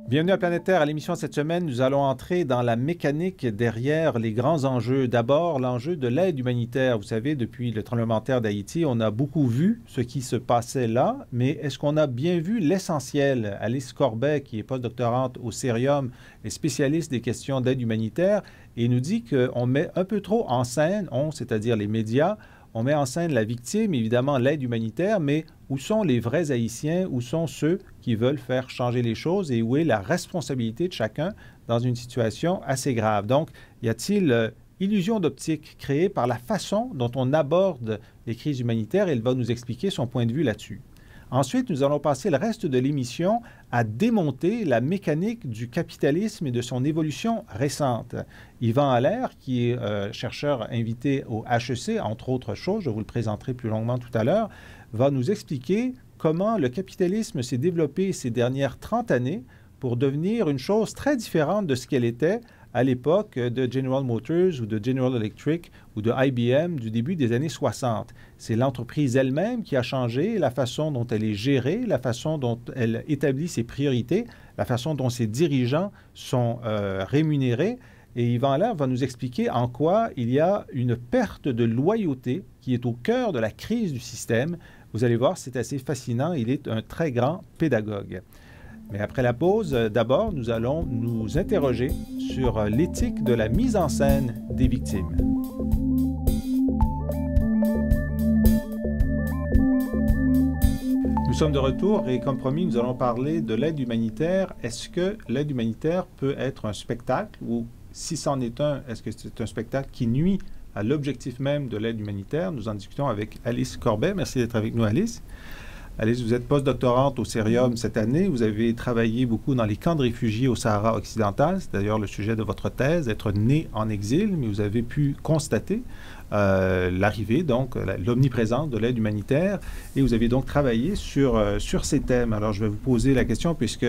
Bienvenue à Planète Terre. À l'émission cette semaine, nous allons entrer dans la mécanique derrière les grands enjeux. D'abord, l'enjeu de l'aide humanitaire. Vous savez, depuis le tremblement de terre d'Haïti, on a beaucoup vu ce qui se passait là, mais est-ce qu'on a bien vu l'essentiel? Alice Corbet, qui est postdoctorante au Cerium, est spécialiste des questions d'aide humanitaire, et nous dit qu'on met un peu trop en scène, c'est-à-dire les médias, on met en scène la victime, évidemment l'aide humanitaire, mais où sont les vrais Haïtiens? Où sont ceux qui veulent faire changer les choses et où est la responsabilité de chacun dans une situation assez grave? Donc, y a-t-il illusion d'optique créée par la façon dont on aborde les crises humanitaires? Elle va nous expliquer son point de vue là-dessus. Ensuite, nous allons passer le reste de l'émission à démonter la mécanique du capitalisme et de son évolution récente. Yvan Allaire, qui est chercheur invité au HEC, entre autres choses, je vous le présenterai plus longuement tout à l'heure, va nous expliquer comment le capitalisme s'est développé ces dernières 30 années pour devenir une chose très différente de ce qu'elle était à l'époque de General Motors ou de General Electric ou de IBM du début des années 60. C'est l'entreprise elle-même qui a changé, la façon dont elle est gérée, la façon dont elle établit ses priorités, la façon dont ses dirigeants sont rémunérés. Et Yvan Allaire va nous expliquer en quoi il y a une perte de loyauté qui est au cœur de la crise du système. Vous allez voir, c'est assez fascinant. Il est un très grand pédagogue. Mais après la pause, d'abord, nous allons nous interroger sur l'éthique de la mise en scène des victimes. Nous sommes de retour et comme promis, nous allons parler de l'aide humanitaire. Est-ce que l'aide humanitaire peut être un spectacle ou si c'en est un, est-ce que c'est un spectacle qui nuit à l'objectif même de l'aide humanitaire? Nous en discutons avec Alice Corbet. Merci d'être avec nous, Alice. Alice, vous êtes postdoctorante au Cerium cette année. Vous avez travaillé beaucoup dans les camps de réfugiés au Sahara occidental. C'est d'ailleurs le sujet de votre thèse, être né en exil, mais vous avez pu constater l'arrivée, donc l'omniprésence de l'aide humanitaire. Et vous avez donc travaillé sur ces thèmes. Alors, je vais vous poser la question, puisque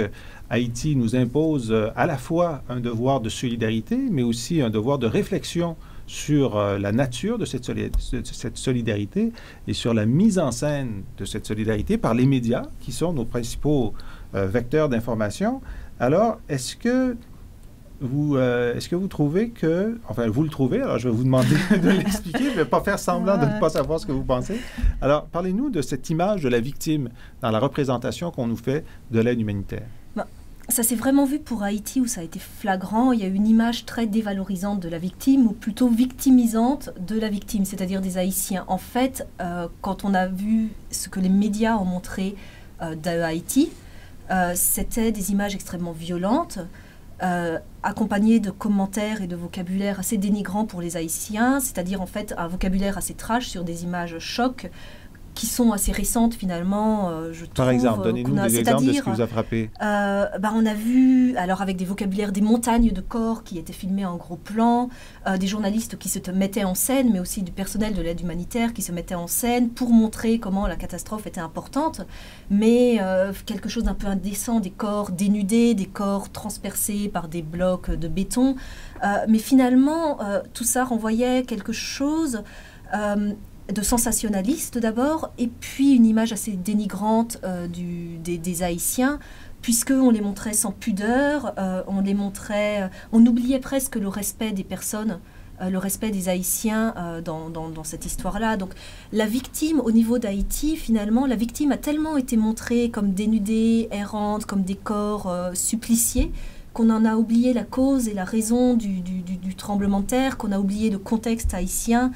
Haïti nous impose à la fois un devoir de solidarité, mais aussi un devoir de réflexion sur la nature de cette solidarité et sur la mise en scène de cette solidarité par les médias, qui sont nos principaux vecteurs d'information. Alors, est-ce que vous trouvez que... Enfin, vous le trouvez, alors je vais vous demander de l'expliquer, je ne vais pas faire semblant de ne pas savoir ce que vous pensez. Alors, parlez-nous de cette image de la victime dans la représentation qu'on nous fait de l'aide humanitaire. Ça s'est vraiment vu pour Haïti où ça a été flagrant. Il y a une image très dévalorisante de la victime ou plutôt victimisante de la victime, c'est-à-dire des Haïtiens. En fait, quand on a vu ce que les médias ont montré d'Haïti, c'était des images extrêmement violentes, accompagnées de commentaires et de vocabulaire assez dénigrants pour les Haïtiens, c'est-à-dire en fait un vocabulaire assez trash sur des images chocs, qui sont assez récentes finalement, je trouve. Par exemple, donnez-nous des exemples de ce qui vous a frappé. On a vu, alors avec des vocabulaires, des montagnes de corps qui étaient filmées en gros plan, des journalistes qui se mettaient en scène, mais aussi du personnel de l'aide humanitaire qui se mettait en scène pour montrer comment la catastrophe était importante, mais quelque chose d'un peu indécent, des corps dénudés, des corps transpercés par des blocs de béton. Mais finalement, tout ça renvoyait quelque chose... de sensationnaliste d'abord, et puis une image assez dénigrante des Haïtiens, puisqu'on les montrait sans pudeur, on oubliait presque le respect des personnes, le respect des Haïtiens dans cette histoire-là. Donc la victime, au niveau d'Haïti, finalement, la victime a tellement été montrée comme dénudée, errante, comme des corps suppliciés, qu'on en a oublié la cause et la raison du tremblement de terre, qu'on a oublié le contexte haïtien.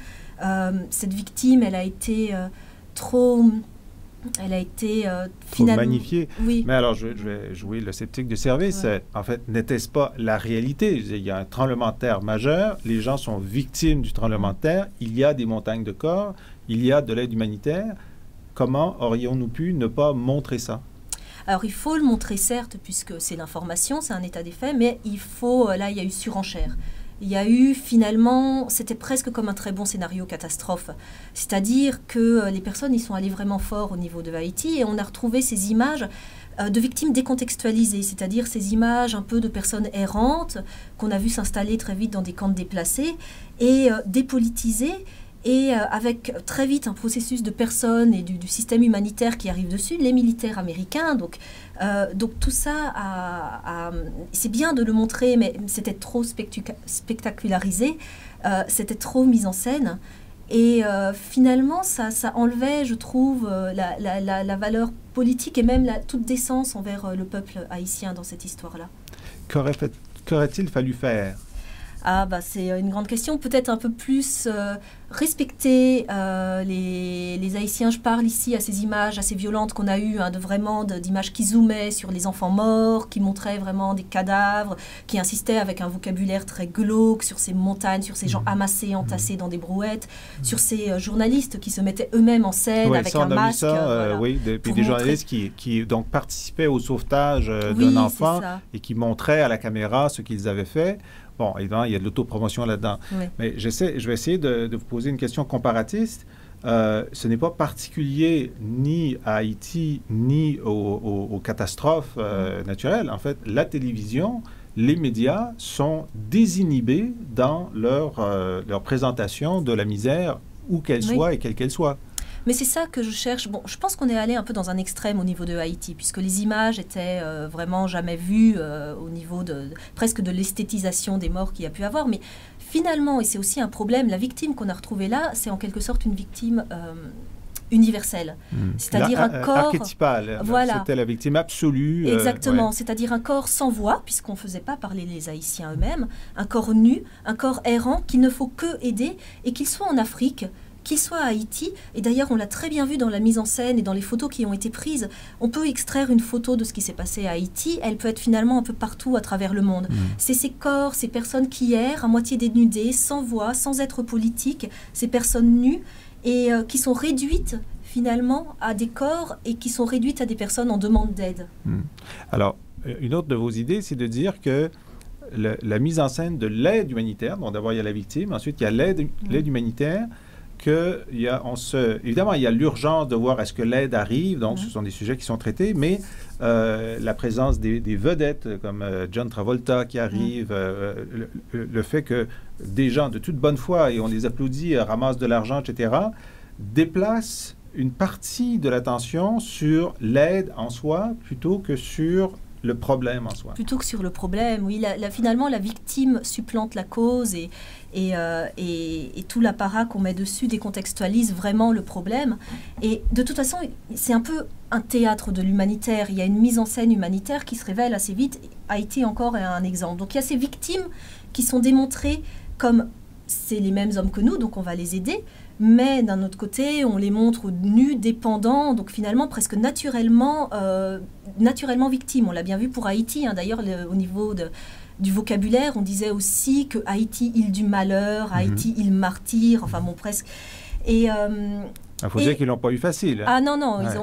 Cette victime, elle a été finalement magnifiée. Oui. Mais alors, je vais jouer le sceptique de service. Ouais. En fait, n'était-ce pas la réalité? Il y a un tremblement de terre majeur, les gens sont victimes du tremblement de terre, il y a des montagnes de corps, il y a de l'aide humanitaire. Comment aurions-nous pu ne pas montrer ça? Alors, il faut le montrer, certes, puisque c'est l'information, c'est un état des faits, mais il y a eu surenchère. Il y a eu finalement, c'était presque comme un très bon scénario catastrophe. C'est-à-dire que les personnes y sont allées vraiment fort au niveau de Haïti et on a retrouvé ces images de victimes décontextualisées, c'est-à-dire ces images un peu de personnes errantes qu'on a vues s'installer très vite dans des camps déplacés et dépolitisées et avec très vite un processus de personnes et du système humanitaire qui arrive dessus, les militaires américains. Donc tout ça, c'est bien de le montrer, mais c'était trop spectacularisé, c'était trop mis en scène. Et finalement, ça enlevait, je trouve, la valeur politique et même toute décence envers le peuple haïtien dans cette histoire-là. Qu'aurait-il fallu faire? Ah, c'est une grande question. Peut-être un peu plus respecter les Haïtiens. Je parle ici à ces images assez violentes qu'on a eues, d'images qui zoomaient sur les enfants morts, qui montraient vraiment des cadavres, qui insistaient avec un vocabulaire très glauque sur ces montagnes, sur ces gens amassés, entassés dans des brouettes, sur ces journalistes qui se mettaient eux-mêmes en scène avec un masque. Oui, puis des journalistes qui donc participaient au sauvetage d'un enfant et qui montraient à la caméra ce qu'ils avaient fait. Bon, évidemment, il y a de l'autopromotion là-dedans. Oui. Mais je vais essayer de vous poser une question comparatiste. Ce n'est pas particulier ni à Haïti, ni aux catastrophes naturelles. En fait, la télévision, les médias sont désinhibés dans leur présentation de la misère, où qu'elle soit et quelle qu'elle soit. Mais c'est ça que je cherche. Bon, je pense qu'on est allé un peu dans un extrême au niveau de Haïti, puisque les images étaient vraiment jamais vues au niveau presque de l'esthétisation des morts qu'il y a pu avoir. Mais finalement, et c'est aussi un problème, la victime qu'on a retrouvée là, c'est en quelque sorte une victime universelle. C'est-à-dire un corps... archétypal. Voilà. C'était la victime absolue. Exactement. C'est-à-dire un corps sans voix, puisqu'on ne faisait pas parler les Haïtiens eux-mêmes, un corps nu, un corps errant qu'il ne faut que aider, et qu'il soit en Afrique, qu'il soit à Haïti, et d'ailleurs on l'a très bien vu dans la mise en scène et dans les photos qui ont été prises, on peut extraire une photo de ce qui s'est passé à Haïti, elle peut être finalement un peu partout à travers le monde. C'est ces corps, ces personnes qui errent, à moitié dénudées, sans voix, sans être politiques, ces personnes nues, et qui sont réduites finalement à des corps et qui sont réduites à des personnes en demande d'aide. Alors, une autre de vos idées, c'est de dire que la mise en scène de l'aide humanitaire, bon d'abord il y a la victime, ensuite il y a l'aide humanitaire, évidemment, il y a l'urgence de voir est-ce que l'aide arrive, donc ce sont des sujets qui sont traités, mais la présence des vedettes comme John Travolta qui arrive, le fait que des gens de toute bonne foi, et on les applaudit, ramassent de l'argent, etc., déplacent une partie de l'attention sur l'aide en soi plutôt que sur le problème en soi. Plutôt que sur le problème, oui. Finalement, la victime supplante la cause et tout l'apparat qu'on met dessus décontextualise vraiment le problème. Et de toute façon, c'est un peu un théâtre de l'humanitaire. Il y a une mise en scène humanitaire qui se révèle assez vite. Haïti encore est un exemple. Donc il y a ces victimes qui sont démontrées comme c'est les mêmes hommes que nous, donc on va les aider. Mais d'un autre côté, on les montre nus, dépendants, donc finalement presque naturellement victimes. On l'a bien vu pour Haïti, d'ailleurs au niveau du vocabulaire, on disait aussi que Haïti, île du malheur, Haïti, île martyre, enfin bon, presque. Et il faut dire qu'ils n'ont pas eu facile. Ah non,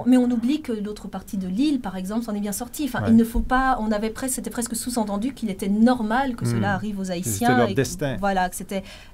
mais on oublie que l'autre partie de l'île, par exemple, s'en est bien sortie. Enfin, il ne faut pas, c'était presque sous-entendu qu'il était normal que cela arrive aux Haïtiens. C'était leur destin. Voilà,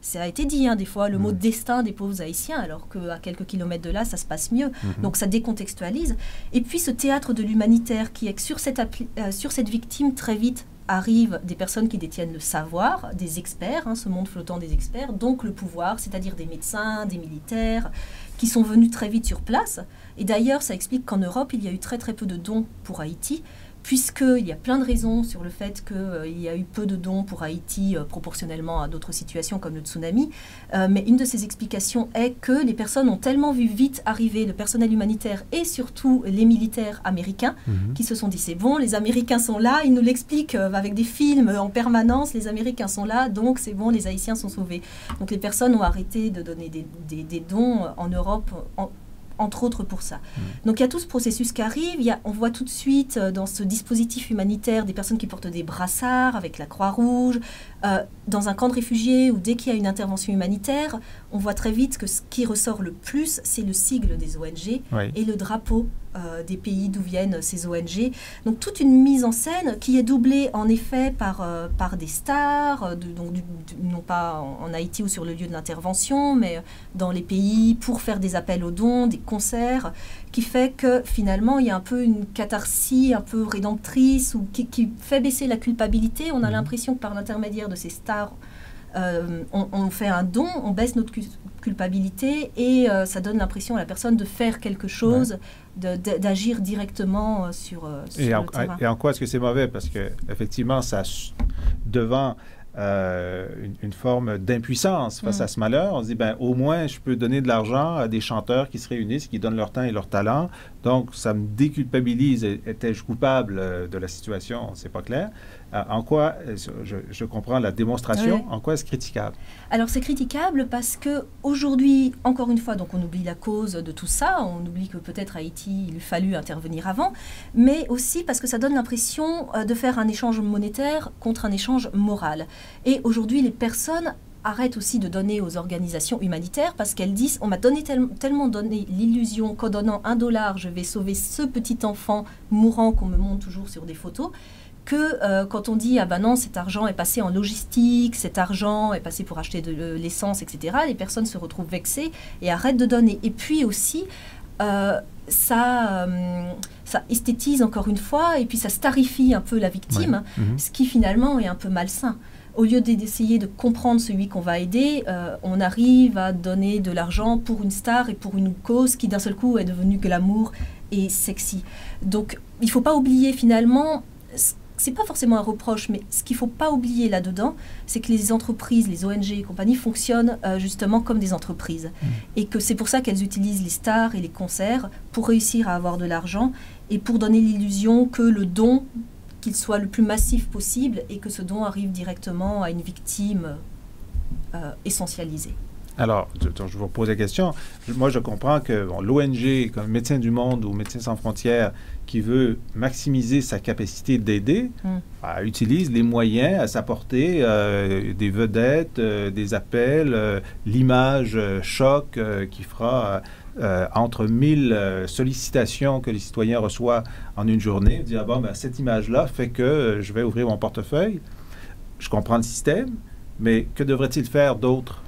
ça a été dit des fois, le mot destin des pauvres Haïtiens, alors qu'à quelques kilomètres de là, ça se passe mieux. Donc ça décontextualise. Et puis ce théâtre de l'humanitaire qui est que sur cette victime, très vite, arrivent des personnes qui détiennent le savoir, des experts, ce monde flottant des experts, donc le pouvoir, c'est-à-dire des médecins, des militaires, qui sont venus très vite sur place. Et d'ailleurs, ça explique qu'en Europe, il y a eu très très peu de dons pour Haïti, puisqu'il y a plein de raisons sur le fait qu'il y a eu peu de dons pour Haïti proportionnellement à d'autres situations comme le tsunami. Mais une de ces explications est que les personnes ont tellement vu vite arriver le personnel humanitaire et surtout les militaires américains qui se sont dit c'est bon, les Américains sont là, ils nous l'expliquent avec des films en permanence, les Américains sont là, donc c'est bon, les Haïtiens sont sauvés. Donc les personnes ont arrêté de donner des dons en Europe entre autres pour ça. Donc il y a tout ce processus qui arrive, on voit tout de suite dans ce dispositif humanitaire des personnes qui portent des brassards avec la Croix-Rouge, dans un camp de réfugiés où dès qu'il y a une intervention humanitaire, on voit très vite que ce qui ressort le plus, c'est le sigle des ONG et le drapeau des pays d'où viennent ces ONG. Donc toute une mise en scène qui est doublée en effet par des stars, non pas en Haïti ou sur le lieu de l'intervention, mais dans les pays pour faire des appels aux dons, des concerts, qui fait que finalement il y a un peu une catharsis un peu rédemptrice ou qui fait baisser la culpabilité. On a l'impression que par l'intermédiaire de ces stars on fait un don, on baisse notre culpabilité et ça donne l'impression à la personne de faire quelque chose, d'agir directement sur le terrain. Et en quoi est-ce que c'est mauvais? Parce qu'effectivement, ça devant une forme d'impuissance face à ce malheur, on se dit, ben, au moins, je peux donner de l'argent à des chanteurs qui se réunissent, qui donnent leur temps et leur talent. Donc, ça me déculpabilise. Étais-je coupable de la situation? C'est pas clair. En quoi, je comprends la démonstration, en quoi est-ce critiquable? Alors, c'est critiquable parce qu'aujourd'hui, encore une fois, donc on oublie la cause de tout ça, on oublie que peut-être à Haïti, il eût fallu intervenir avant, mais aussi parce que ça donne l'impression de faire un échange monétaire contre un échange moral. Et aujourd'hui, les personnes arrêtent aussi de donner aux organisations humanitaires parce qu'elles disent on m'a donné tellement donné l'illusion qu'en donnant $1, je vais sauver ce petit enfant mourant qu'on me montre toujours sur des photos, que quand on dit « Ah ben non, cet argent est passé en logistique, cet argent est passé pour acheter de l'essence, etc. » Les personnes se retrouvent vexées et arrêtent de donner. Et puis aussi, ça esthétise encore une fois et puis ça starifie un peu la victime, ce qui finalement est un peu malsain. Au lieu d'essayer de comprendre celui qu'on va aider, on arrive à donner de l'argent pour une star et pour une cause qui d'un seul coup est devenue glamour et sexy. Donc il ne faut pas oublier finalement... C'est pas forcément un reproche, mais ce qu'il ne faut pas oublier là-dedans, c'est que les entreprises, les ONG et compagnie fonctionnent justement comme des entreprises. Et que c'est pour ça qu'elles utilisent les stars et les concerts pour réussir à avoir de l'argent et pour donner l'illusion que le don, qu'il soit le plus massif possible et que ce don arrive directement à une victime essentialisée. Alors, je vous pose la question. Moi, je comprends que l'ONG, comme Médecins du Monde ou Médecins sans frontières, qui veut maximiser sa capacité d'aider, utilise les moyens à sa portée, des vedettes, des appels, l'image choc qui fera entre 1000 sollicitations que les citoyens reçoivent en une journée. Dire, bon, ben, cette image-là fait que je vais ouvrir mon portefeuille. Je comprends le système, mais que devrait-il faire d'autre?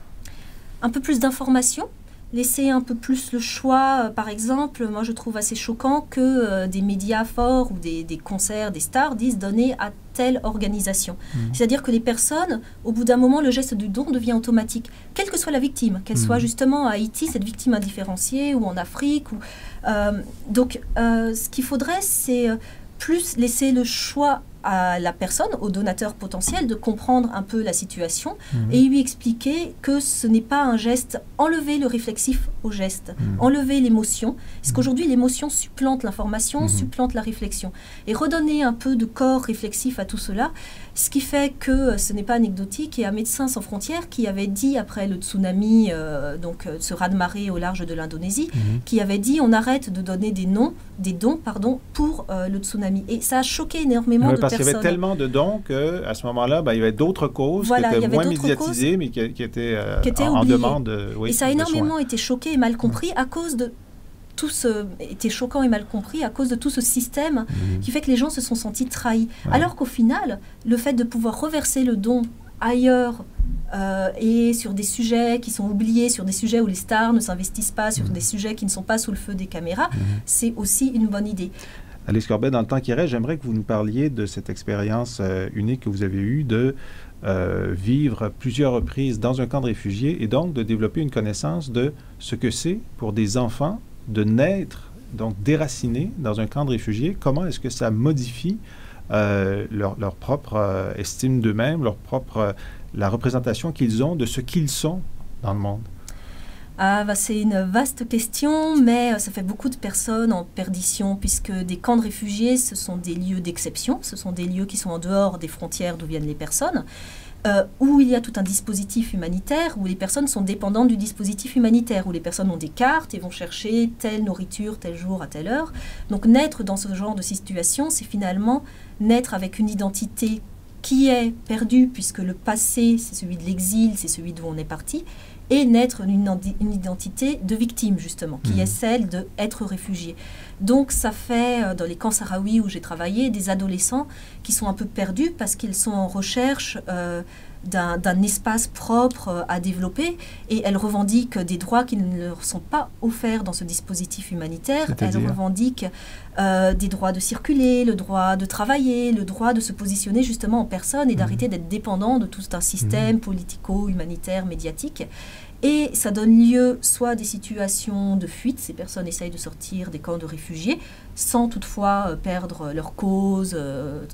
Un peu plus d'informations, laisser un peu plus le choix. Par exemple, moi je trouve assez choquant que des médias forts ou des concerts, des stars disent donner à telle organisation. C'est-à-dire que les personnes, au bout d'un moment, le geste du don devient automatique, quelle que soit la victime, qu'elle soit justement à Haïti, cette victime indifférenciée, ou en Afrique. Donc ce qu'il faudrait, c'est plus laisser le choix à la personne, au donateur potentiel, de comprendre un peu la situation et lui expliquer que ce n'est pas un geste, enlever le réflexif au geste, enlever l'émotion, parce qu'aujourd'hui l'émotion supplante l'information, supplante la réflexion, et redonner un peu de corps réflexif à tout cela, ce qui fait que ce n'est pas anecdotique. Et un Médecins sans frontières qui avait dit après le tsunami, ce raz-de-marée au large de l'Indonésie, qui avait dit on arrête de donner des dons pour le tsunami, et ça a choqué énormément de personnes. Parce qu'il y avait tellement de dons qu'à ce moment-là, il y avait d'autres causes qui étaient moins médiatisées, mais qui étaient en demande. Et ça a énormément été choqué et mal compris à cause de tout ce... était choquant et mal compris à cause de tout ce système qui fait que les gens se sont sentis trahis. Alors qu'au final, le fait de pouvoir reverser le don ailleurs et sur des sujets qui sont oubliés, sur des sujets où les stars ne s'investissent pas, sur des sujets qui ne sont pas sous le feu des caméras, c'est aussi une bonne idée. Alice Corbet, dans le temps qui reste, j'aimerais que vous nous parliez de cette expérience unique que vous avez eue de vivre plusieurs reprises dans un camp de réfugiés et donc de développer une connaissance de ce que c'est pour des enfants de naître, donc déracinés dans un camp de réfugiés. Comment est-ce que ça modifie leur propre estime d'eux-mêmes, la représentation qu'ils ont de ce qu'ils sont dans le monde? C'est une vaste question, mais ça fait beaucoup de personnes en perdition, puisque des camps de réfugiés, ce sont des lieux d'exception, ce sont des lieux qui sont en dehors des frontières d'où viennent les personnes, où il y a tout un dispositif humanitaire, où les personnes sont dépendantes du dispositif humanitaire, où les personnes ont des cartes et vont chercher telle nourriture, tel jour, à telle heure. Donc naître dans ce genre de situation, c'est finalement naître avec une identité qui est perdue, puisque le passé, c'est celui de l'exil, c'est celui d'où on est parti, et naître une identité de victime, justement, qui est celle d'être réfugié. Donc ça fait, dans les camps sahraouis où j'ai travaillé, des adolescents qui sont un peu perdus parce qu'ils sont en recherche d'un espace propre à développer, et elles revendiquent des droits qui ne leur sont pas offerts dans ce dispositif humanitaire. Elles revendiquent des droits de circuler, le droit de travailler, le droit de se positionner justement en personne et d'arrêter d'être dépendant de tout un système politico-humanitaire, médiatique. Et ça donne lieu soit à des situations de fuite, ces personnes essayent de sortir des camps de réfugiés, sans toutefois perdre leur cause,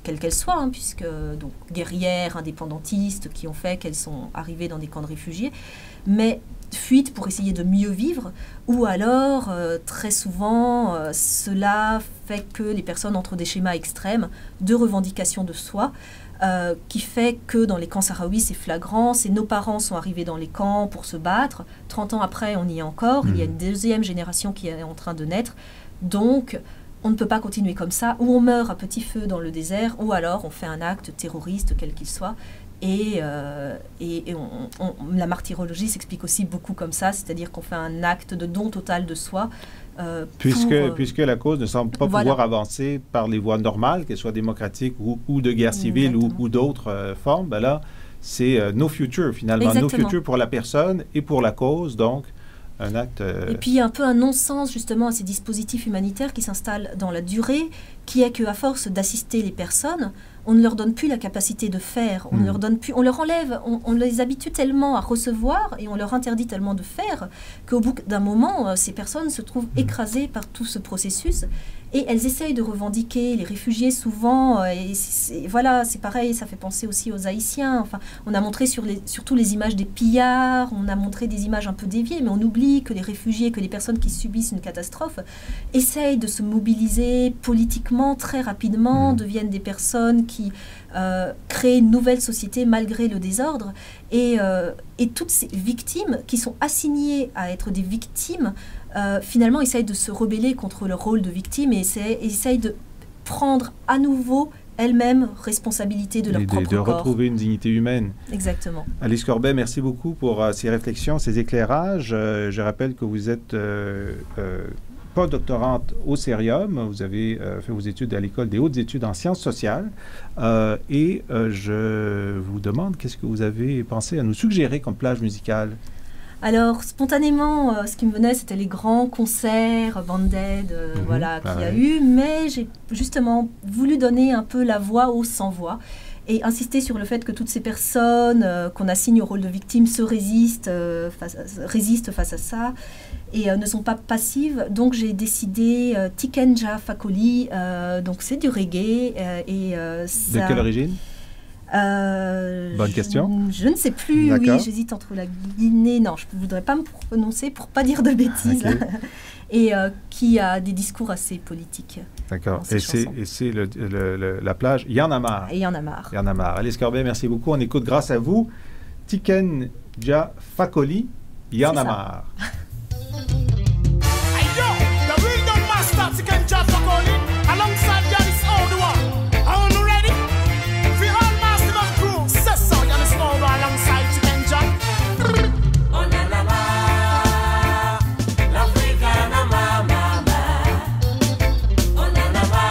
quelle qu'elle soit, hein, puisque donc, guerrières, indépendantistes, qui ont fait qu'elles sont arrivées dans des camps de réfugiés, mais fuite pour essayer de mieux vivre, ou alors, très souvent, cela fait que les personnes entrent des schémas extrêmes de revendication de soi, qui fait que dans les camps sahraouis, c'est flagrant, c'est nos parents sont arrivés dans les camps pour se battre, 30 ans après, on y est encore, il y a une deuxième génération qui est en train de naître, donc on ne peut pas continuer comme ça, ou on meurt à petit feu dans le désert, ou alors on fait un acte terroriste, quel qu'il soit, et la martyrologie s'explique aussi beaucoup comme ça, c'est-à-dire qu'on fait un acte de don total de soi, puisque la cause ne semble pas pouvoir avancer par les voies normales, qu'elles soient démocratiques ou de guerre civile ou d'autres formes, ben là, c'est no future finalement. Exactement. No future pour la personne et pour la cause, donc un acte... Et puis il y a un peu un non-sens justement à ces dispositifs humanitaires qui s'installent dans la durée, qui est qu'à force d'assister les personnes, on ne leur donne plus la capacité de faire, on ne leur donne plus, on leur enlève, on les habitue tellement à recevoir et on leur interdit tellement de faire qu'au bout d'un moment, ces personnes se trouvent écrasées par tout ce processus et elles essayent de revendiquer les réfugiés souvent, voilà, c'est pareil, ça fait penser aussi aux Haïtiens, enfin, on a montré surtout les images des pillards, on a montré des images un peu déviées, mais on oublie que les réfugiés, que les personnes qui subissent une catastrophe essayent de se mobiliser politiquement très rapidement, deviennent des personnes qui créent une nouvelle société malgré le désordre, et toutes ces victimes qui sont assignées à être des victimes finalement essayent de se rebeller contre leur rôle de victime et essayent de prendre à nouveau elles-mêmes responsabilité de leur propre corps. De retrouver une dignité humaine. Exactement. Alice Corbet, merci beaucoup pour ces réflexions, ces éclairages. Je rappelle que vous êtes postdoctorante au Cérium. Vous avez fait vos études à l'École des hautes études en sciences sociales. Et je vous demande, qu'est-ce que vous avez pensé à nous suggérer comme plage musicale? Alors, spontanément, ce qui me venait, c'était les grands concerts, Band-Aid, voilà, qu'il y a eu. Mais j'ai justement voulu donner un peu la voix aux sans-voix et insister sur le fait que toutes ces personnes qu'on assigne au rôle de victime résistent face à ça et ne sont pas passives. Donc, j'ai décidé Tiken Jah Fakoly, donc c'est du reggae. De quelle origine? Bonne question. Je ne sais plus, oui, j'hésite entre la Guinée, non, je ne voudrais pas me prononcer pour ne pas dire de bêtises, et qui a des discours assez politiques. D'accord, et c'est la plage Y'en a marre. Et Y'en a marre. Y'en a marre. Alice Corbet, merci beaucoup, on écoute grâce à vous Tiken Jah Fakoly, Y'en a marre. Hey yo, the real dumb master Tiken Jah Fakoly, alongside Yanis Oduwa. Are you ready? Alongside Tiken Jah. Oh na na na, l'Afrique na mama. Oh na na na,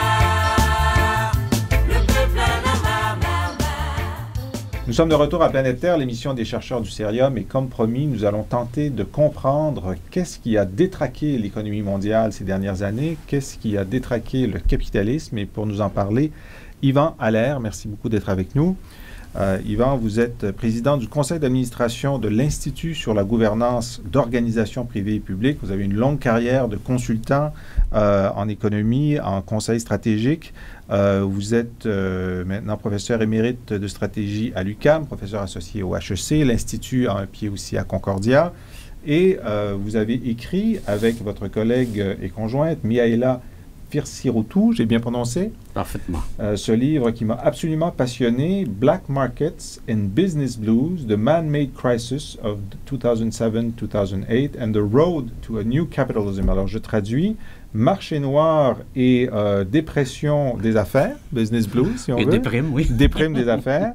le peuple na mama. Nous sommes de retour à Planète Terre, l'émission des chercheurs du Cérium, et comme promis, nous allons tenter de comprendre qu'est-ce qui a détraqué l'économie mondiale ces dernières années, qu'est-ce qui a détraqué le capitalisme, et pour nous en parler, Yvan Allaire, merci beaucoup d'être avec nous. Yvan, vous êtes président du conseil d'administration de l'Institut sur la gouvernance d'organisations privées et publiques. Vous avez une longue carrière de consultant en économie, en conseil stratégique. Vous êtes maintenant professeur émérite de stratégie à l'UQAM, professeur associé au HEC. L'Institut a un pied aussi à Concordia. Et vous avez écrit avec votre collègue et conjointe, Mihaela Firsiroutou, j'ai bien prononcé? Parfaitement. Ce livre qui m'a absolument passionné, Black Markets and Business Blues, The Man-Made Crisis of 2007-2008 and the Road to a New Capitalism. Alors, je traduis, marché noir et dépression des affaires, business blues, si on veut. Et déprime, oui. Déprime des affaires.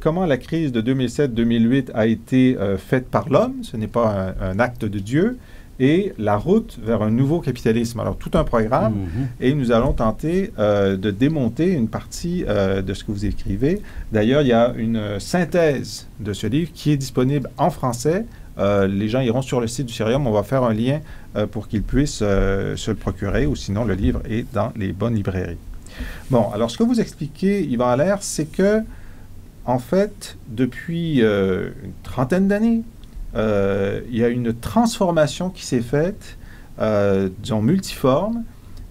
Comment la crise de 2007-2008 a été faite par l'homme, ce n'est pas un acte de Dieu, et la route vers un nouveau capitalisme. Alors, tout un programme, et nous allons tenter de démonter une partie de ce que vous écrivez. D'ailleurs, il y a une synthèse de ce livre qui est disponible en français. Les gens iront sur le site du Cerium, on va faire un lien pour qu'ils puissent se le procurer, ou sinon le livre est dans les bonnes librairies. Bon, alors ce que vous expliquez, Yvan Allaire, c'est que, en fait, depuis une trentaine d'années, il y a une transformation qui s'est faite, disons multiforme,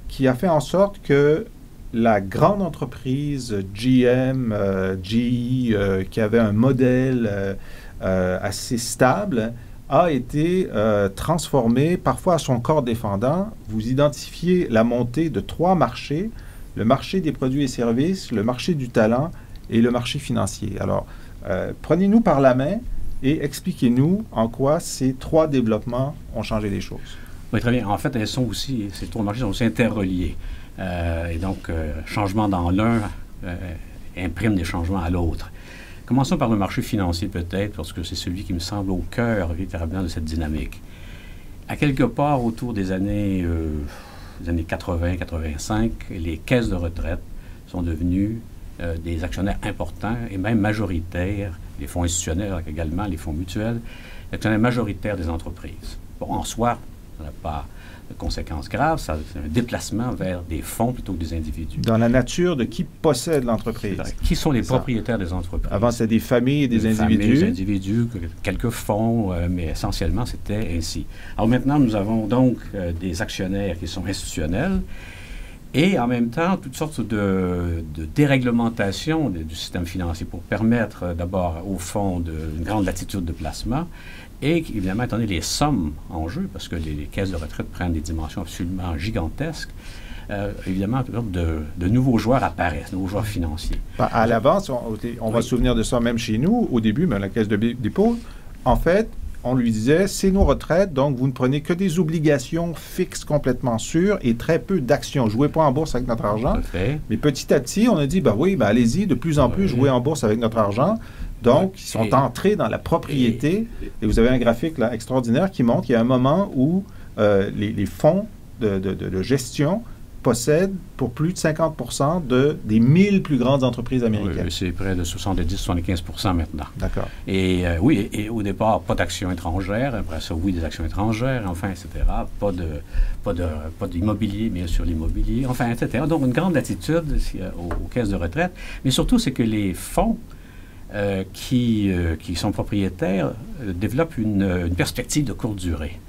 qui a fait en sorte que la grande entreprise GM, GE, qui avait un modèle assez stable, a été transformée parfois à son corps défendant. Vous identifiez la montée de 3 marchés, le marché des produits et services, le marché du talent et le marché financier. Alors, prenez-nous par la main et expliquez-nous en quoi ces 3 développements ont changé les choses. Oui, très bien. En fait, elles sont aussi, ces 3 marchés sont aussi interreliés. Et donc, changement dans l'un imprime des changements à l'autre. Commençons par le marché financier peut-être, parce que c'est celui qui me semble au cœur véritablement de cette dynamique. À quelque part autour des années 80-85, les caisses de retraite sont devenues des actionnaires importants et même majoritaires, les fonds institutionnels également, les fonds mutuels, actionnaires majoritaires des entreprises. Bon, en soi, ça n'a pas de conséquences graves, c'est un déplacement vers des fonds plutôt que des individus. Dans la nature de qui possède l'entreprise. Qui sont les propriétaires des entreprises? Avant, c'était des familles et des individus. Familles, des individus, quelques fonds, mais essentiellement, c'était ainsi. Alors maintenant, nous avons donc des actionnaires qui sont institutionnels et en même temps, toutes sortes de déréglementation du système financier pour permettre d'abord aux fonds une grande latitude de placement. Et évidemment, étant donné les sommes en jeu, parce que les caisses de retraite prennent des dimensions absolument gigantesques, évidemment, de nouveaux joueurs apparaissent, nouveaux joueurs financiers. À l'avance, on va se souvenir de ça même chez nous, au début, mais la caisse de dépôt, en fait, on lui disait, c'est nos retraites, donc vous ne prenez que des obligations fixes complètement sûres et très peu d'actions. Jouez pas en bourse avec notre argent. Mais petit à petit, on a dit, allez-y, de plus en plus, jouez en bourse avec notre argent. Donc, ils sont entrés dans la propriété. Et vous avez un graphique là, extraordinaire qui montre qu'il y a un moment où les fonds de gestion possèdent pour plus de 50% des 1000 plus grandes entreprises américaines. Oui, c'est près de 70-75% maintenant. D'accord. Et oui, et au départ, pas d'actions étrangères. Après ça, oui, des actions étrangères, enfin, etc. Pas d'immobilier, bien sûr, l'immobilier, enfin, etc. Donc, une grande attitude aux caisses de retraite. Mais surtout, c'est que les fonds qui sont propriétaires développent une perspective de courte durée.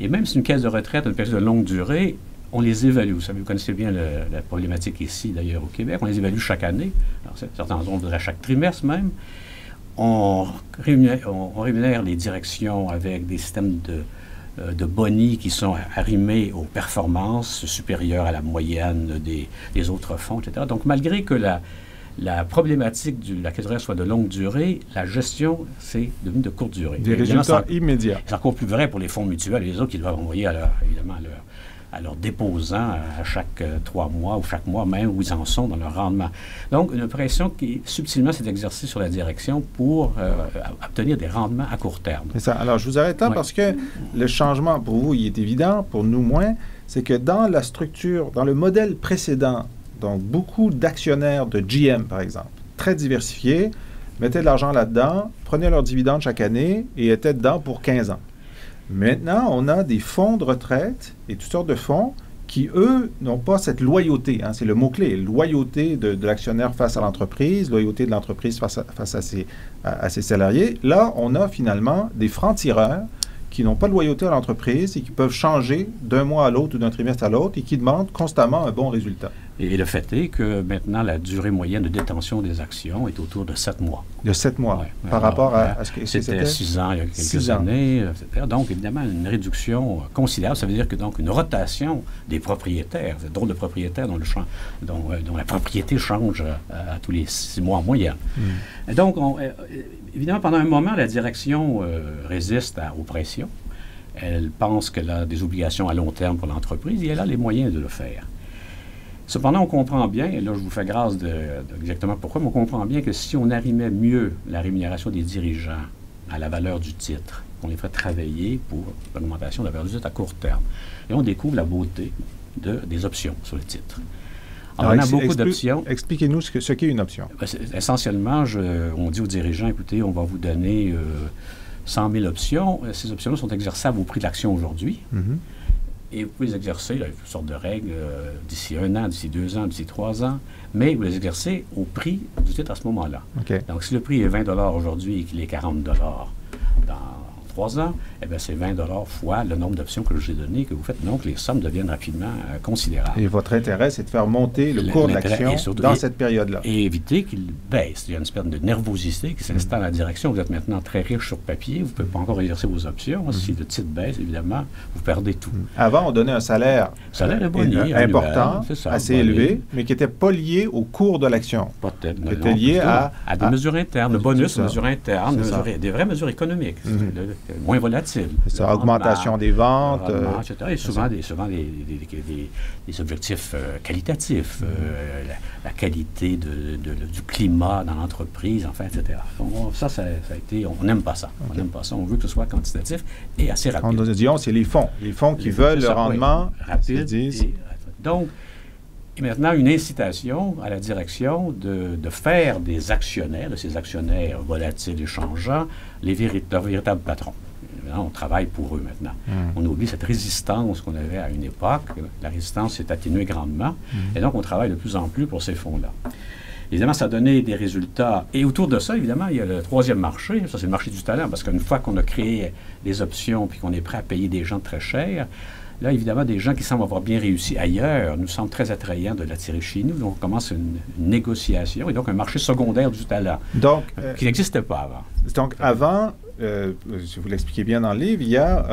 Et même si une caisse de retraite a une perspective de longue durée, on les évalue. Vous savez, vous connaissez bien la problématique ici, d'ailleurs, au Québec. On les évalue chaque année. Alors, certains endroits, on voudrait chaque trimestre même. On rémunère les directions avec des systèmes de boni qui sont arrimés aux performances supérieures à la moyenne des autres fonds, etc. Donc, malgré que la problématique de la caisse de retraite soit de longue durée, la gestion, c'est devenu de courte durée. Des résultats immédiats. C'est encore plus vrai pour les fonds mutuels et les autres qui doivent envoyer évidemment à leurs déposants à chaque 3 mois ou chaque mois même où ils en sont dans leur rendement. Donc, une pression qui, subtilement, s'est exercée sur la direction pour obtenir des rendements à court terme. C'est ça. Alors, je vous arrête là parce que le changement, pour vous, il est évident, pour nous moins, c'est que dans la structure, dans le modèle précédent, donc beaucoup d'actionnaires de GM, par exemple, très diversifiés, mettaient de l'argent là-dedans, prenaient leurs dividendes chaque année et étaient dedans pour 15 ans. Maintenant, on a des fonds de retraite et toutes sortes de fonds qui, eux, n'ont pas cette loyauté. Hein, c'est le mot-clé, loyauté de l'actionnaire face à l'entreprise, loyauté de l'entreprise face à ses salariés. Là, on a finalement des francs-tireurs qui n'ont pas de loyauté à l'entreprise et qui peuvent changer d'un mois à l'autre ou d'un trimestre à l'autre et qui demandent constamment un bon résultat. Et le fait est que maintenant, la durée moyenne de détention des actions est autour de 7 mois. De 7 mois, par rapport à ce que c'était 6 ans il y a quelques années, etc. Donc, évidemment, une réduction considérable. Ça veut dire que donc une rotation des propriétaires, c'est drôle de propriétaires dont la propriété change à tous les 6 mois en moyenne. Donc, évidemment, pendant un moment, la direction résiste aux pressions. elle pense qu'elle a des obligations à long terme pour l'entreprise et elle a les moyens de le faire. Cependant, on comprend bien, et là je vous fais grâce de exactement pourquoi, mais on comprend bien que si on arrimait mieux la rémunération des dirigeants à la valeur du titre, on les ferait travailler pour l'augmentation de la valeur du titre à court terme. Et on découvre la beauté des options sur le titre. Alors, on a beaucoup d'options. Expliquez-nous ce qu'est une option. Essentiellement, on dit aux dirigeants, écoutez, on va vous donner 100 000 options. Ces options-là sont exerçables au prix de l'action aujourd'hui. Et vous pouvez les exercer, il y a toutes sortes de règles, d'ici 1 an, d'ici 2 ans, d'ici 3 ans, mais vous les exercez au prix du titre à ce moment-là. Okay. Donc, si le prix est 20 $ aujourd'hui et qu'il est 40 $ dans 3 ans, eh bien, c'est 20 $ fois le nombre d'options que je vous ai donné que vous faites. Donc, les sommes deviennent rapidement considérables. Et votre intérêt, c'est de faire monter le cours de l'action dans cette période-là. Et éviter qu'il baisse. Il y a une espèce de nervosité qui s'installe à la direction. Vous êtes maintenant très riche sur papier. Vous ne pouvez pas encore exercer vos options. Si le titre baisse, évidemment, vous perdez tout. Avant, on donnait un salaire important, assez élevé, mais qui n'était pas lié au cours de l'action. Peut-être. Qui était lié à des mesures internes. Le bonus, mesures internes, des vraies mesures économiques. Moins volatiles. C'est ça, augmentation des ventes. Etc. Et souvent des objectifs qualitatifs, la qualité du climat dans l'entreprise, enfin, etc. Donc, ça a été... On n'aime pas ça. On n'aime pas ça. On veut que ce soit quantitatif et assez rapide. On dit, c'est les fonds. Les fonds qui veulent le rendement rapide. Donc, et maintenant, une incitation à la direction de faire des actionnaires, de ces actionnaires volatiles et changeants, leurs véritables patrons. On travaille pour eux maintenant. On oublie cette résistance qu'on avait à une époque. La résistance s'est atténuée grandement. Et donc, on travaille de plus en plus pour ces fonds-là. Évidemment, ça a donné des résultats. Et autour de ça, évidemment, il y a le troisième marché. Ça, c'est le marché du talent. Parce qu'une fois qu'on a créé des options puis qu'on est prêt à payer des gens très cher, là, évidemment, des gens qui semblent avoir bien réussi ailleurs nous semblent très attrayants de l'attirer chez nous. Donc, on commence une négociation et donc un marché secondaire du talent qui n'existait pas avant. Donc, avant, si vous l'expliquez bien dans le livre, il y a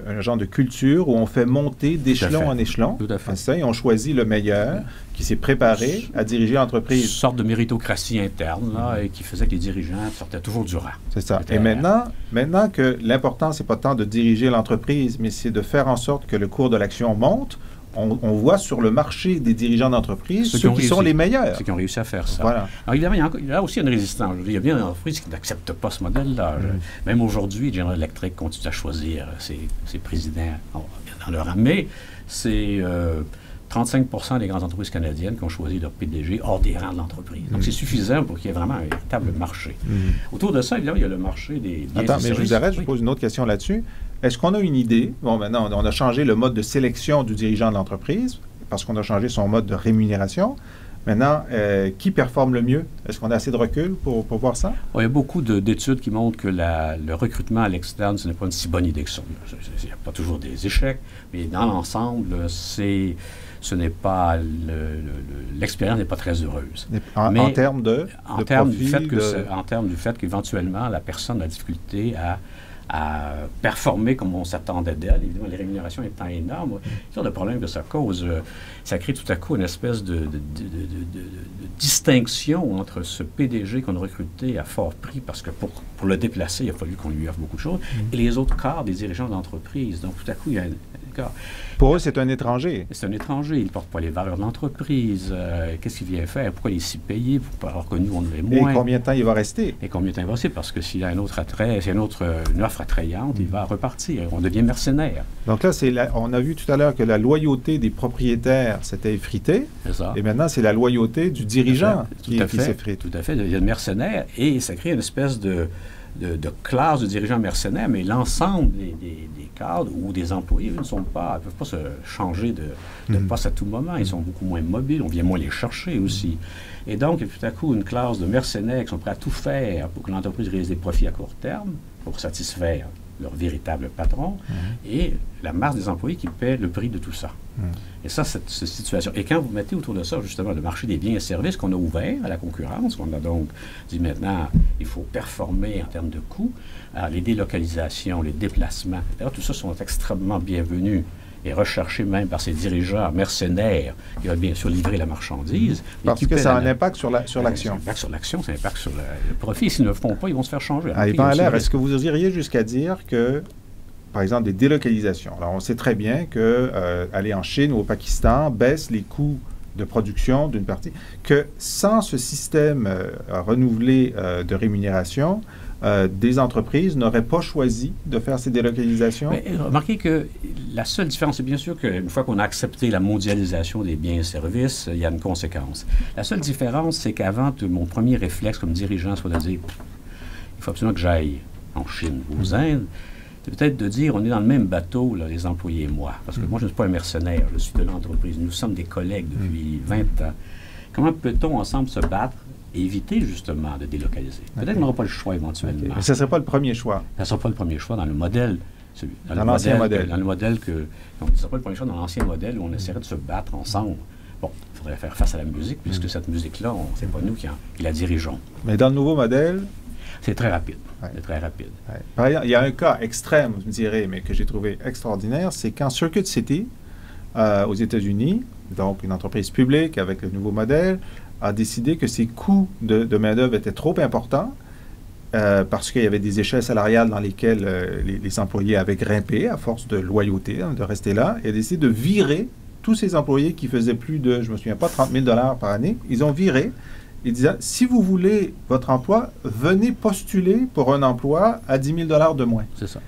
un genre de culture où on fait monter d'échelon en échelon. Tout à fait. Ça, et on choisit le meilleur qui s'est préparé à diriger l'entreprise. Une sorte de méritocratie interne là, et qui faisait que les dirigeants sortaient toujours du rang. C'est ça. Et maintenant que l'important, c'est pas tant de diriger l'entreprise, mais c'est de faire en sorte que le cours de l'action monte, on voit sur le marché des dirigeants d'entreprise ceux qui sont les meilleurs. Ceux qui ont réussi à faire ça. Voilà. Alors évidemment, il y a aussi une résistance. Il y a bien des entreprises qui n'acceptent pas ce modèle-là. Même aujourd'hui, General Electric continue à choisir ses présidents dans leur rang. Mais c'est 35% des grandes entreprises canadiennes qui ont choisi leur PDG hors des rangs de l'entreprise. Donc c'est suffisant pour qu'il y ait vraiment un véritable marché. Autour de ça, évidemment, il y a le marché des biens et services. Mais je vous arrête, je vous pose une autre question là-dessus. Est-ce qu'on a une idée? Bon, maintenant, on a changé le mode de sélection du dirigeant de l'entreprise parce qu'on a changé son mode de rémunération. Maintenant, qui performe le mieux? Est-ce qu'on a assez de recul pour voir ça? Il y a beaucoup d'études qui montrent que le recrutement à l'externe, ce n'est pas une si bonne idée que ça. Il n'y a pas toujours des échecs, mais dans l'ensemble, l'expérience n'est pas très heureuse. En termes de En termes du fait qu'éventuellement, la personne a difficulté à performer comme on s'attendait d'elle. Évidemment, les rémunérations étant énormes, c'est le problème que ça cause. Ça crée tout à coup une espèce de distinction entre ce PDG qu'on a recruté à fort prix, parce que pour le déplacer, il a fallu qu'on lui offre beaucoup de choses, et les autres cadres des dirigeants d'entreprise. Donc, tout à coup, il y a un cas. Pour eux, c'est un étranger. C'est un étranger. Il ne porte pas les valeurs de l'entreprise. Qu'est-ce qu'il vient faire? Pourquoi il est si payé? Alors que nous, on en est moins. Et combien de temps il va rester? Et combien de temps il va rester? Parce que s'il y a un autre attrait, s'il y a une offre attrayante, il va repartir. On devient mercenaire. Donc là, on a vu tout à l'heure que la loyauté des propriétaires s'était effritée. C'est ça. Et maintenant, c'est la loyauté du dirigeant qui s'effrite. Tout à fait. Il y a le mercenaire et ça crée une espèce de classe de dirigeants mercenaires, mais l'ensemble des cadres ou des employés ne peuvent pas se changer de poste à tout moment. Ils sont beaucoup moins mobiles. On vient moins les chercher aussi. Et donc, il y a tout à coup une classe de mercenaires qui sont prêts à tout faire pour que l'entreprise réalise des profits à court terme, pour satisfaire leur véritable patron, et la masse des employés qui paient le prix de tout ça. Et ça, cette situation. Et quand vous mettez autour de ça, justement, le marché des biens et services qu'on a ouvert à la concurrence, on a donc dit maintenant, il faut performer en termes de coûts, les délocalisations, les déplacements, etc., tout ça sont extrêmement bienvenus et recherché même par ces dirigeants mercenaires qui veulent bien sûr livrer la marchandise. Parce que ça a un impact sur l'action. Ça a un impact sur l'action, ça a un impact sur le profit. S'ils ne le font pas, ils vont se faire changer. Yvan Allaire, est-ce que vous iriez jusqu'à dire que par exemple, des délocalisations. Alors, on sait très bien que aller en Chine ou au Pakistan baisse les coûts de production d'une partie, que sans ce système renouvelé de rémunération, des entreprises n'auraient pas choisi de faire ces délocalisations? Mais remarquez que la seule différence, c'est bien sûr qu'une fois qu'on a accepté la mondialisation des biens et services, il y a une conséquence. La seule différence, c'est qu'avant, mon premier réflexe comme dirigeant soit de dire il faut absolument que j'aille en Chine ou aux Indes. C'est peut-être de dire on est dans le même bateau, là, les employés et moi. Parce que moi, je ne suis pas un mercenaire, je suis de l'entreprise. Nous sommes des collègues depuis 20 ans. Comment peut-on ensemble se battre et éviter justement de délocaliser? Peut-être qu'on n'aura pas le choix éventuellement. Mais ce ne serait pas le premier choix. Ça ne sera pas le premier choix dans le modèle. Dans l'ancien modèle. Dans le modèle que. Non, ce ne sera pas le premier choix dans l'ancien modèle où on essaierait de se battre ensemble. Bon, il faudrait faire face à la musique, puisque cette musique-là, ce n'est pas nous qui la dirigeons. Mais dans le nouveau modèle... C'est très rapide. Ouais. C'est très rapide. Ouais. Par exemple, il y a un cas extrême, vous me direz, mais que j'ai trouvé extraordinaire, c'est quand Circuit City, aux États-Unis, donc une entreprise publique avec le nouveau modèle, a décidé que ses coûts de main-d'œuvre étaient trop importants parce qu'il y avait des échelles salariales dans lesquelles les employés avaient grimpé à force de loyauté, de rester là, et a décidé de virer tous ces employés qui faisaient plus de, je ne me souviens pas, 30 000 $ par année. Ils ont viré. Il disait, si vous voulez votre emploi, venez postuler pour un emploi à 10 000 $ de moins. C'est ça.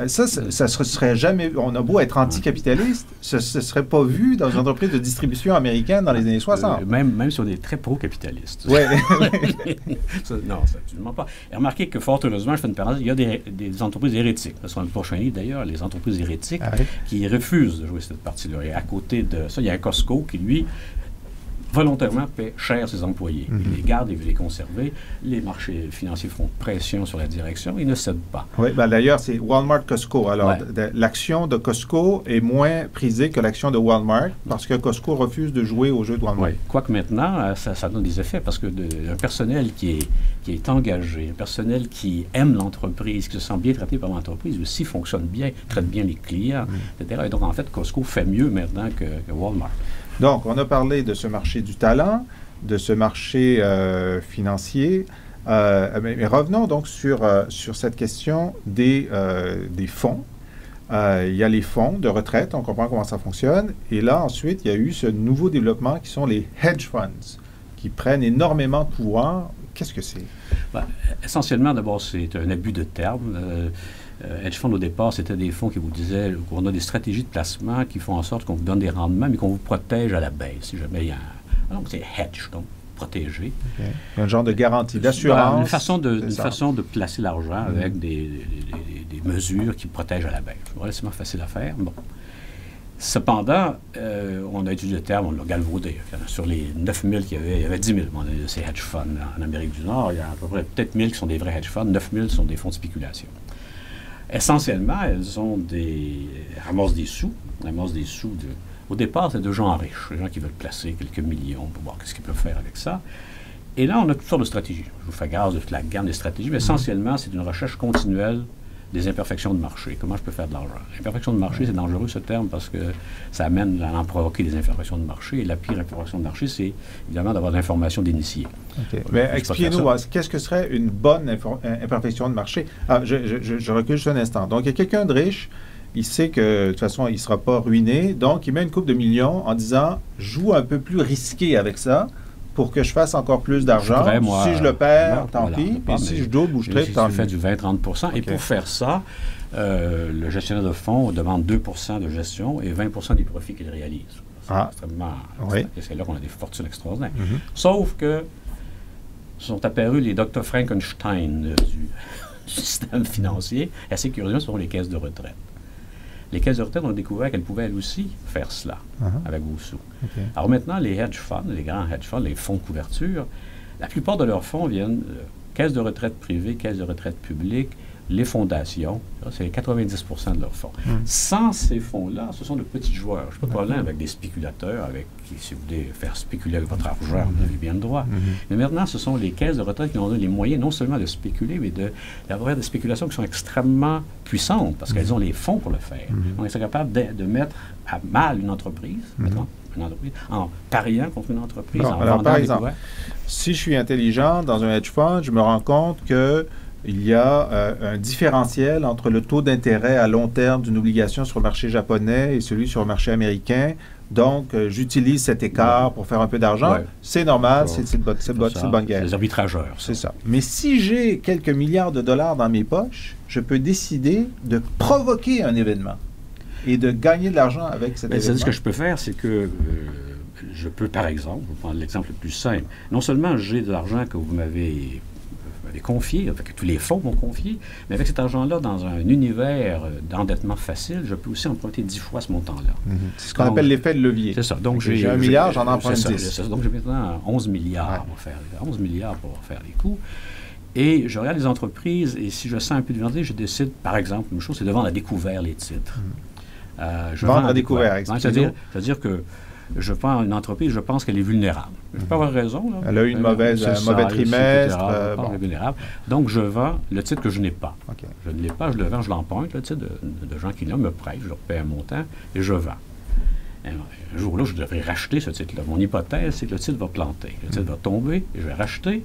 Ça serait jamais... On a beau être anticapitaliste, ce ne serait pas vu dans une entreprise de distribution américaine dans les années 60. Même si on est très pro-capitaliste. Oui. Non, c'est absolument pas. Et remarquez que, fort heureusement, je fais une parenthèse, il y a des entreprises hérétiques. Ce sera le prochain livre, d'ailleurs, les entreprises hérétiques, qui refusent de jouer cette partie-là. Et à côté de ça, il y a un Costco qui, lui, volontairement paie cher ses employés. Il les garde et veut les conserver. Les marchés financiers font pression sur la direction. Ils ne cèdent pas. Oui, ben d'ailleurs, c'est Walmart-Costco. Alors, l'action de Costco est moins prisée que l'action de Walmart parce que Costco refuse de jouer au jeu de Walmart. Oui, quoique maintenant, ça donne des effets parce que un personnel qui est engagé, un personnel qui aime l'entreprise, qui se sent bien traité par l'entreprise, aussi fonctionne bien, traite bien les clients, etc. Et donc, en fait, Costco fait mieux maintenant que Walmart. Donc, on a parlé de ce marché du talent, de ce marché financier, mais revenons donc sur cette question des fonds. Il y a les fonds de retraite, on comprend comment ça fonctionne, et là, ensuite, il y a eu ce nouveau développement qui sont les hedge funds, qui prennent énormément de pouvoir. Qu'est-ce que c'est? Ben, essentiellement, d'abord, c'est un abus de terme. Hedge funds, au départ, c'était des fonds qui vous disaient qu'on a des stratégies de placement qui font en sorte qu'on vous donne des rendements, mais qu'on vous protège à la baisse, si jamais il y a un... Donc, c'est hedge, donc protégé. Okay. Un genre de garantie, d'assurance. Une façon de placer l'argent avec des mesures qui protègent à la baisse. C'est relativement facile à faire. Bon. Cependant, on a étudié le terme, on l'a galvaudé. Sur les 9 000 qu'il y avait, il y avait 10 000 de ces hedge funds en Amérique du Nord. Il y a à peu près peut-être 1 000 qui sont des vrais hedge funds, 9 000 sont des fonds de spéculation. Essentiellement, elles ont ramassent des sous. Au départ, c'est de gens riches, des gens qui veulent placer quelques millions pour voir ce qu'ils peuvent faire avec ça. Et là, on a toutes sortes de stratégies. Je vous fais grâce de toute la gamme des stratégies, mais essentiellement, c'est une recherche continuelle des imperfections de marché. Comment je peux faire de l'argent? L'imperfection de marché, c'est dangereux ce terme parce que ça amène à en provoquer des imperfections de marché. Et la pire imperfection de marché, c'est évidemment d'avoir de l'information d'initiés. Okay. Mais expliquez-nous, qu'est-ce que serait une bonne imperfection de marché? Ah, je recule juste un instant. Donc, il y a quelqu'un de riche, il sait que de toute façon, il ne sera pas ruiné, donc il met une coupe de millions en disant « joue un peu plus risqué avec ça ». Pour que je fasse encore plus d'argent. Si je le perds, tant pis. Puis si je double ou je triple, tant mieux. Si tu fais du 20-30 okay. Et pour faire ça, le gestionnaire de fonds demande 2 % de gestion et 20 % des profits qu'il réalise. C'est extrêmement... Oui. C'est là qu'on a des fortunes extraordinaires. Sauf que sont apparus les Dr. Frankenstein du système financier. Assez curieux, ce sont les caisses de retraite. Les caisses de retraite ont découvert qu'elles pouvaient elles aussi faire cela avec vos sous. Okay. Alors maintenant, les hedge funds, les grands hedge funds, les fonds de couverture, la plupart de leurs fonds viennent de caisses de retraite privées, caisses de retraite publiques, les fondations, c'est 90 % de leurs fonds. Sans ces fonds-là, ce sont de petits joueurs. Je ne suis pas de problème avec des spéculateurs, avec qui, si vous voulez faire spéculer avec votre argent, vous avez bien le droit. Mais maintenant, ce sont les caisses de retraite qui ont les moyens non seulement de spéculer, mais d'avoir des spéculations qui sont extrêmement puissantes, parce qu'elles ont les fonds pour le faire. Donc, elles sont capables de mettre à mal une entreprise, en pariant contre une entreprise, en alors, vendant par des exemple, si je suis intelligent dans un hedge fund, je me rends compte que il y a un différentiel entre le taux d'intérêt à long terme d'une obligation sur le marché japonais et celui sur le marché américain. Donc, j'utilise cet écart pour faire un peu d'argent. Ouais. C'est normal, Ouais. c'est de bonne guerre. C'est les arbitrageurs. C'est ça. Mais si j'ai quelques milliards de dollars dans mes poches, je peux décider de provoquer un événement et de gagner de l'argent avec cet événement. Ce que je peux faire, c'est que je peux, par exemple, je vais prendre l'exemple le plus simple, non seulement j'ai de l'argent que vous m'avez confié, que tous les fonds m'ont confié, mais avec cet argent-là, dans un univers d'endettement facile, je peux aussi emprunter 10 fois ce montant-là. C'est ce qu'on appelle l'effet de levier. C'est ça. Donc, j'ai 1 milliard, j'en emprunte 10. Donc, j'ai maintenant 11 milliards, pour faire, 11 milliards pour faire les coûts. Et je regarde les entreprises, et si je sens un peu de vérité, je décide, par exemple, une chose, c'est de vendre à découvert les titres. Vendre à découvert, expliquez-nous. C'est-à-dire que je prends une entreprise, je pense qu'elle est vulnérable. Je peux avoir raison. Là. Elle a eu un mauvais trimestre. Elle est vulnérable. Donc, je vends le titre que je n'ai pas. Okay. Je ne l'ai pas, je le vends, je l'emprunte, le titre de gens qui l'ont, me prêtent, je leur paie un montant et je vends. Et un jour-là, je devrais racheter ce titre-là. Mon hypothèse, c'est que le titre va planter. Le titre va tomber et je vais racheter,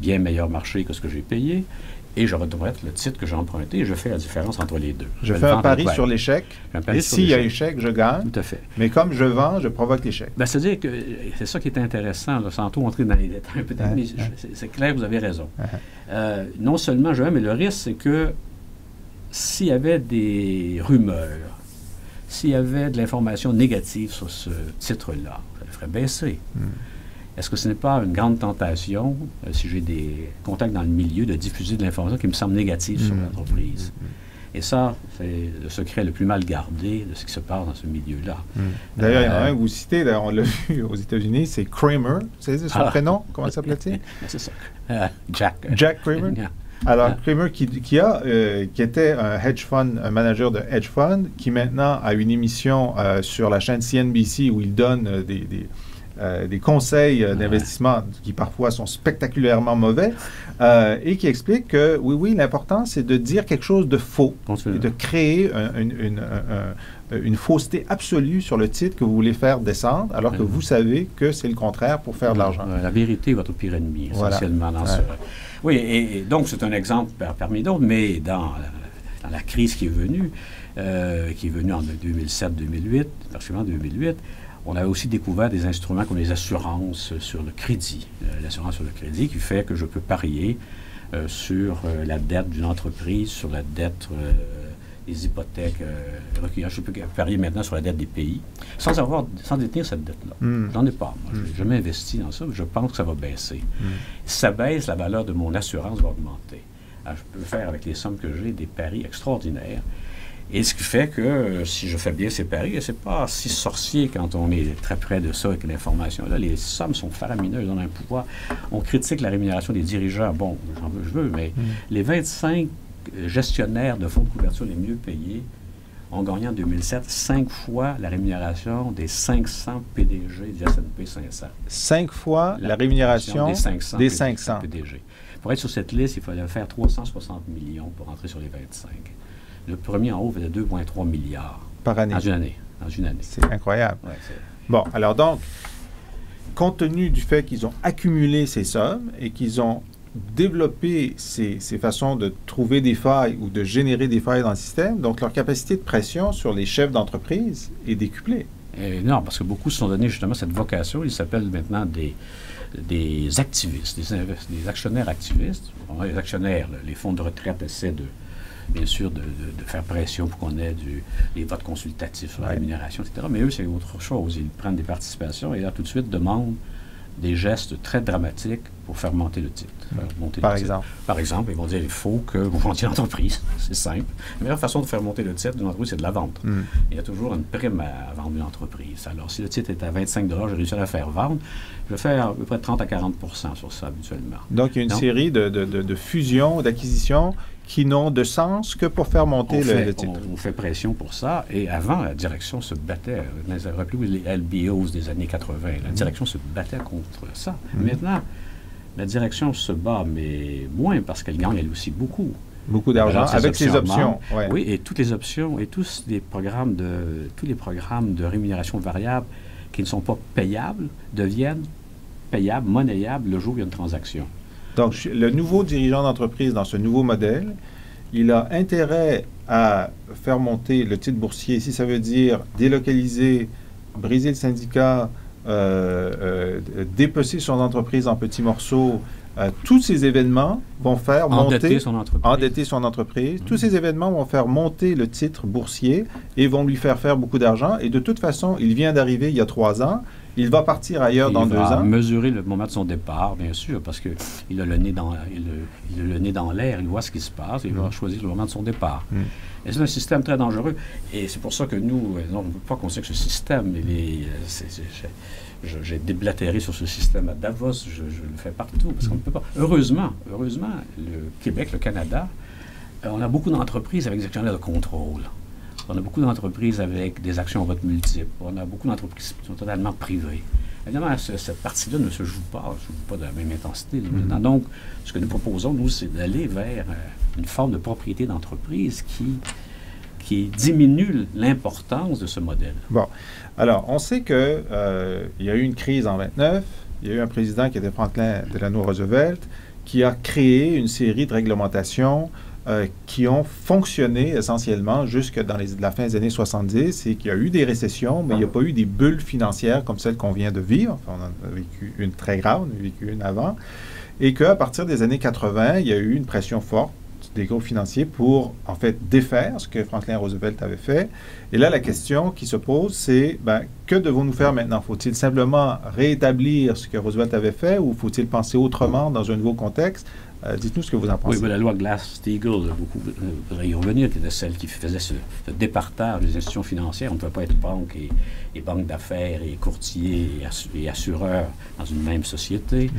bien meilleur marché que ce que j'ai payé. Et je redevrais être le titre que j'ai emprunté et je fais la différence entre les deux. Je fais un pari sur l'échec. Et s'il y a échec, je gagne. Tout à fait. Mais comme je vends, je provoque l'échec. Ben, c'est-à-dire que c'est ça qui est intéressant, là, sans trop entrer dans les détails peut-être, mais c'est clair, vous avez raison. Non seulement je vends, mais le risque, c'est que s'il y avait des rumeurs, s'il y avait de l'information négative sur ce titre-là, ça le ferait baisser. Est-ce que ce n'est pas une grande tentation, si j'ai des contacts dans le milieu, de diffuser de l'information qui me semble négative sur l'entreprise? Et ça, c'est le secret le plus mal gardé de ce qui se passe dans ce milieu-là. D'ailleurs, il y en a un que vous citez, on l'a vu aux États-Unis, c'est Cramer. C'est son prénom? Comment s'appelait-il? C'est ça. Jack Cramer. Alors, Cramer, qui était un hedge fund, un manager de hedge fund, qui maintenant a une émission sur la chaîne CNBC où il donne des conseils d'investissement qui parfois sont spectaculairement mauvais et qui explique que oui, l'important c'est de dire quelque chose de faux et de créer une fausseté absolue sur le titre que vous voulez faire descendre alors que vous savez que c'est le contraire pour faire de l'argent. La vérité est votre pire ennemi, essentiellement. Dans ce... Oui, et donc c'est un exemple parmi d'autres, mais dans la crise qui est venue en 2007-2008, particulièrement 2008, on avait aussi découvert des instruments comme les assurances sur le crédit. L'assurance sur le crédit qui fait que je peux parier sur la dette d'une entreprise, sur la dette des hypothèques recueillies. Je peux parier maintenant sur la dette des pays sans détenir cette dette-là. J'en ai pas. Moi, je m'investis dans ça, mais je pense que ça va baisser. Si ça baisse, la valeur de mon assurance va augmenter. Alors, je peux faire avec les sommes que j'ai des paris extraordinaires. Et ce qui fait que si je fais bien ces paris, c'est pas si sorcier quand on est très près de ça avec l'information. Là, les sommes sont faramineuses, on a un pouvoir. On critique la rémunération des dirigeants. Bon, j'en veux, je veux, mais les 25 gestionnaires de fonds de couverture les mieux payés ont gagné en 2007 5 fois la rémunération des 500 PDG du S&P 500. 5 fois la rémunération des 500 PDG. Pour être sur cette liste, il fallait faire 360 millions pour entrer sur les 25. Le premier en haut faisait 2,3 milliards. Par année. Dans une année. C'est incroyable. Ouais, bon, alors donc, compte tenu du fait qu'ils ont accumulé ces sommes et qu'ils ont développé ces façons de trouver des failles ou de générer des failles dans le système, donc leur capacité de pression sur les chefs d'entreprise est décuplée. Non, parce que beaucoup se sont donné justement cette vocation. Ils s'appellent maintenant des activistes, des actionnaires activistes. Les actionnaires, les fonds de retraite essaient bien sûr, de faire pression pour qu'on ait des votes consultatifs sur la rémunération, etc. Mais eux, c'est autre chose. Ils prennent des participations et là, tout de suite, demandent des gestes très dramatiques pour faire monter le titre. Par exemple? Par exemple, ils vont dire, il faut que vous vendiez l'entreprise. C'est simple. La meilleure façon de faire monter le titre d'une entreprise, c'est de la vendre. Il y a toujours une prime à vendre une entreprise. Alors, si le titre est à 25 $, j'ai réussi à la faire vendre, je vais faire à peu près 30 à 40 % sur ça habituellement. Donc, il y a une série de fusions, d'acquisitions qui n'ont de sens que pour faire monter le titre. On fait pression pour ça. Et avant, la direction se battait. Rappelez-vous les LBOs des années 80. La direction se battait contre ça. Maintenant, la direction se bat, mais moins parce qu'elle gagne, elle aussi, beaucoup. Beaucoup d'argent, avec ses options. Ouais. Oui, et toutes les options et tous les programmes de rémunération variable qui ne sont pas payables deviennent payables, monnayables le jour où il y a une transaction. Donc, le nouveau dirigeant d'entreprise dans ce nouveau modèle, il a intérêt à faire monter le titre boursier, si ça veut dire délocaliser, briser le syndicat, dépecer son entreprise en petits morceaux. Tous ces événements vont faire endetter son entreprise. Tous ces événements vont faire monter le titre boursier et vont lui faire beaucoup d'argent. Et de toute façon, il vient d'arriver il y a 3 ans. Il va partir ailleurs dans 2 ans. Il va mesurer le moment de son départ, bien sûr, parce qu'il a le nez dans l'air, il voit ce qui se passe, il va choisir le moment de son départ. Et c'est un système très dangereux. Et c'est pour ça que nous, on ne peut pas considérer que ce système, j'ai déblatéré sur ce système à Davos, je le fais partout, parce qu'on ne peut pas. Heureusement, le Québec, le Canada, on a beaucoup d'entreprises avec des actionnaires de contrôle. On a beaucoup d'entreprises avec des actions en vote multiple. On a beaucoup d'entreprises qui sont totalement privées. Évidemment, cette partie-là ne se joue pas de la même intensité. Donc, ce que nous proposons, nous, c'est d'aller vers une forme de propriété d'entreprise qui diminue l'importance de ce modèle. Bon. Alors, on sait qu'il y a eu une crise en 1929. Il y a eu un président qui était Franklin Delano Roosevelt qui a créé une série de réglementations qui ont fonctionné essentiellement jusque dans la fin des années 70, et qu'il y a eu des récessions, mais il n'y a pas eu des bulles financières comme celle qu'on vient de vivre. Enfin, on en a vécu une très grave, on a vécu une avant, et qu'à partir des années 80, il y a eu une pression forte des groupes financiers pour, en fait, défaire ce que Franklin Roosevelt avait fait. Et là, la question qui se pose, c'est, que devons-nous faire maintenant? Faut-il simplement rétablir ce que Roosevelt avait fait, ou faut-il penser autrement dans un nouveau contexte? Dites-nous ce que vous en pensez. Oui, mais la loi Glass-Steagall, beaucoup voudraient y revenir, qui était celle qui faisait ce départage des institutions financières. On ne pouvait pas être banque et banque d'affaires et courtier et assureur dans une même société.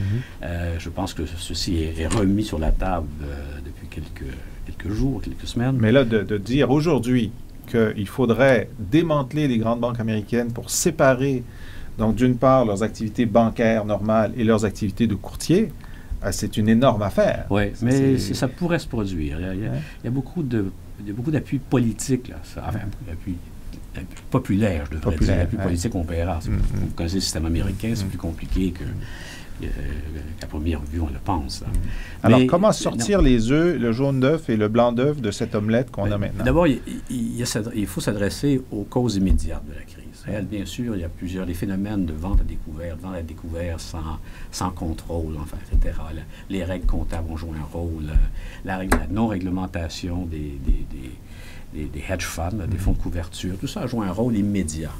Je pense que ceci est remis sur la table depuis quelques jours, quelques semaines. Mais là, de dire aujourd'hui qu'il faudrait démanteler les grandes banques américaines pour séparer, donc d'une part, leurs activités bancaires normales et leurs activités de courtier, c'est une énorme affaire. Oui, mais ça pourrait se produire. Il y a beaucoup d'appui politique, là. Enfin, appui populaire, je devrais dire. L'appui politique, on verra. Vous connaissez le système américain, c'est plus compliqué qu'à première vue, on le pense. Alors, comment sortir les œufs, le jaune d'œuf et le blanc d'œuf de cette omelette qu'on a maintenant? D'abord, il faut s'adresser aux causes immédiates de la crise. Bien sûr, il y a les phénomènes de vente à découvert sans contrôle, enfin, etc. Les règles comptables ont joué un rôle. La non-réglementation des hedge funds, des fonds de couverture, tout ça a joué un rôle immédiat.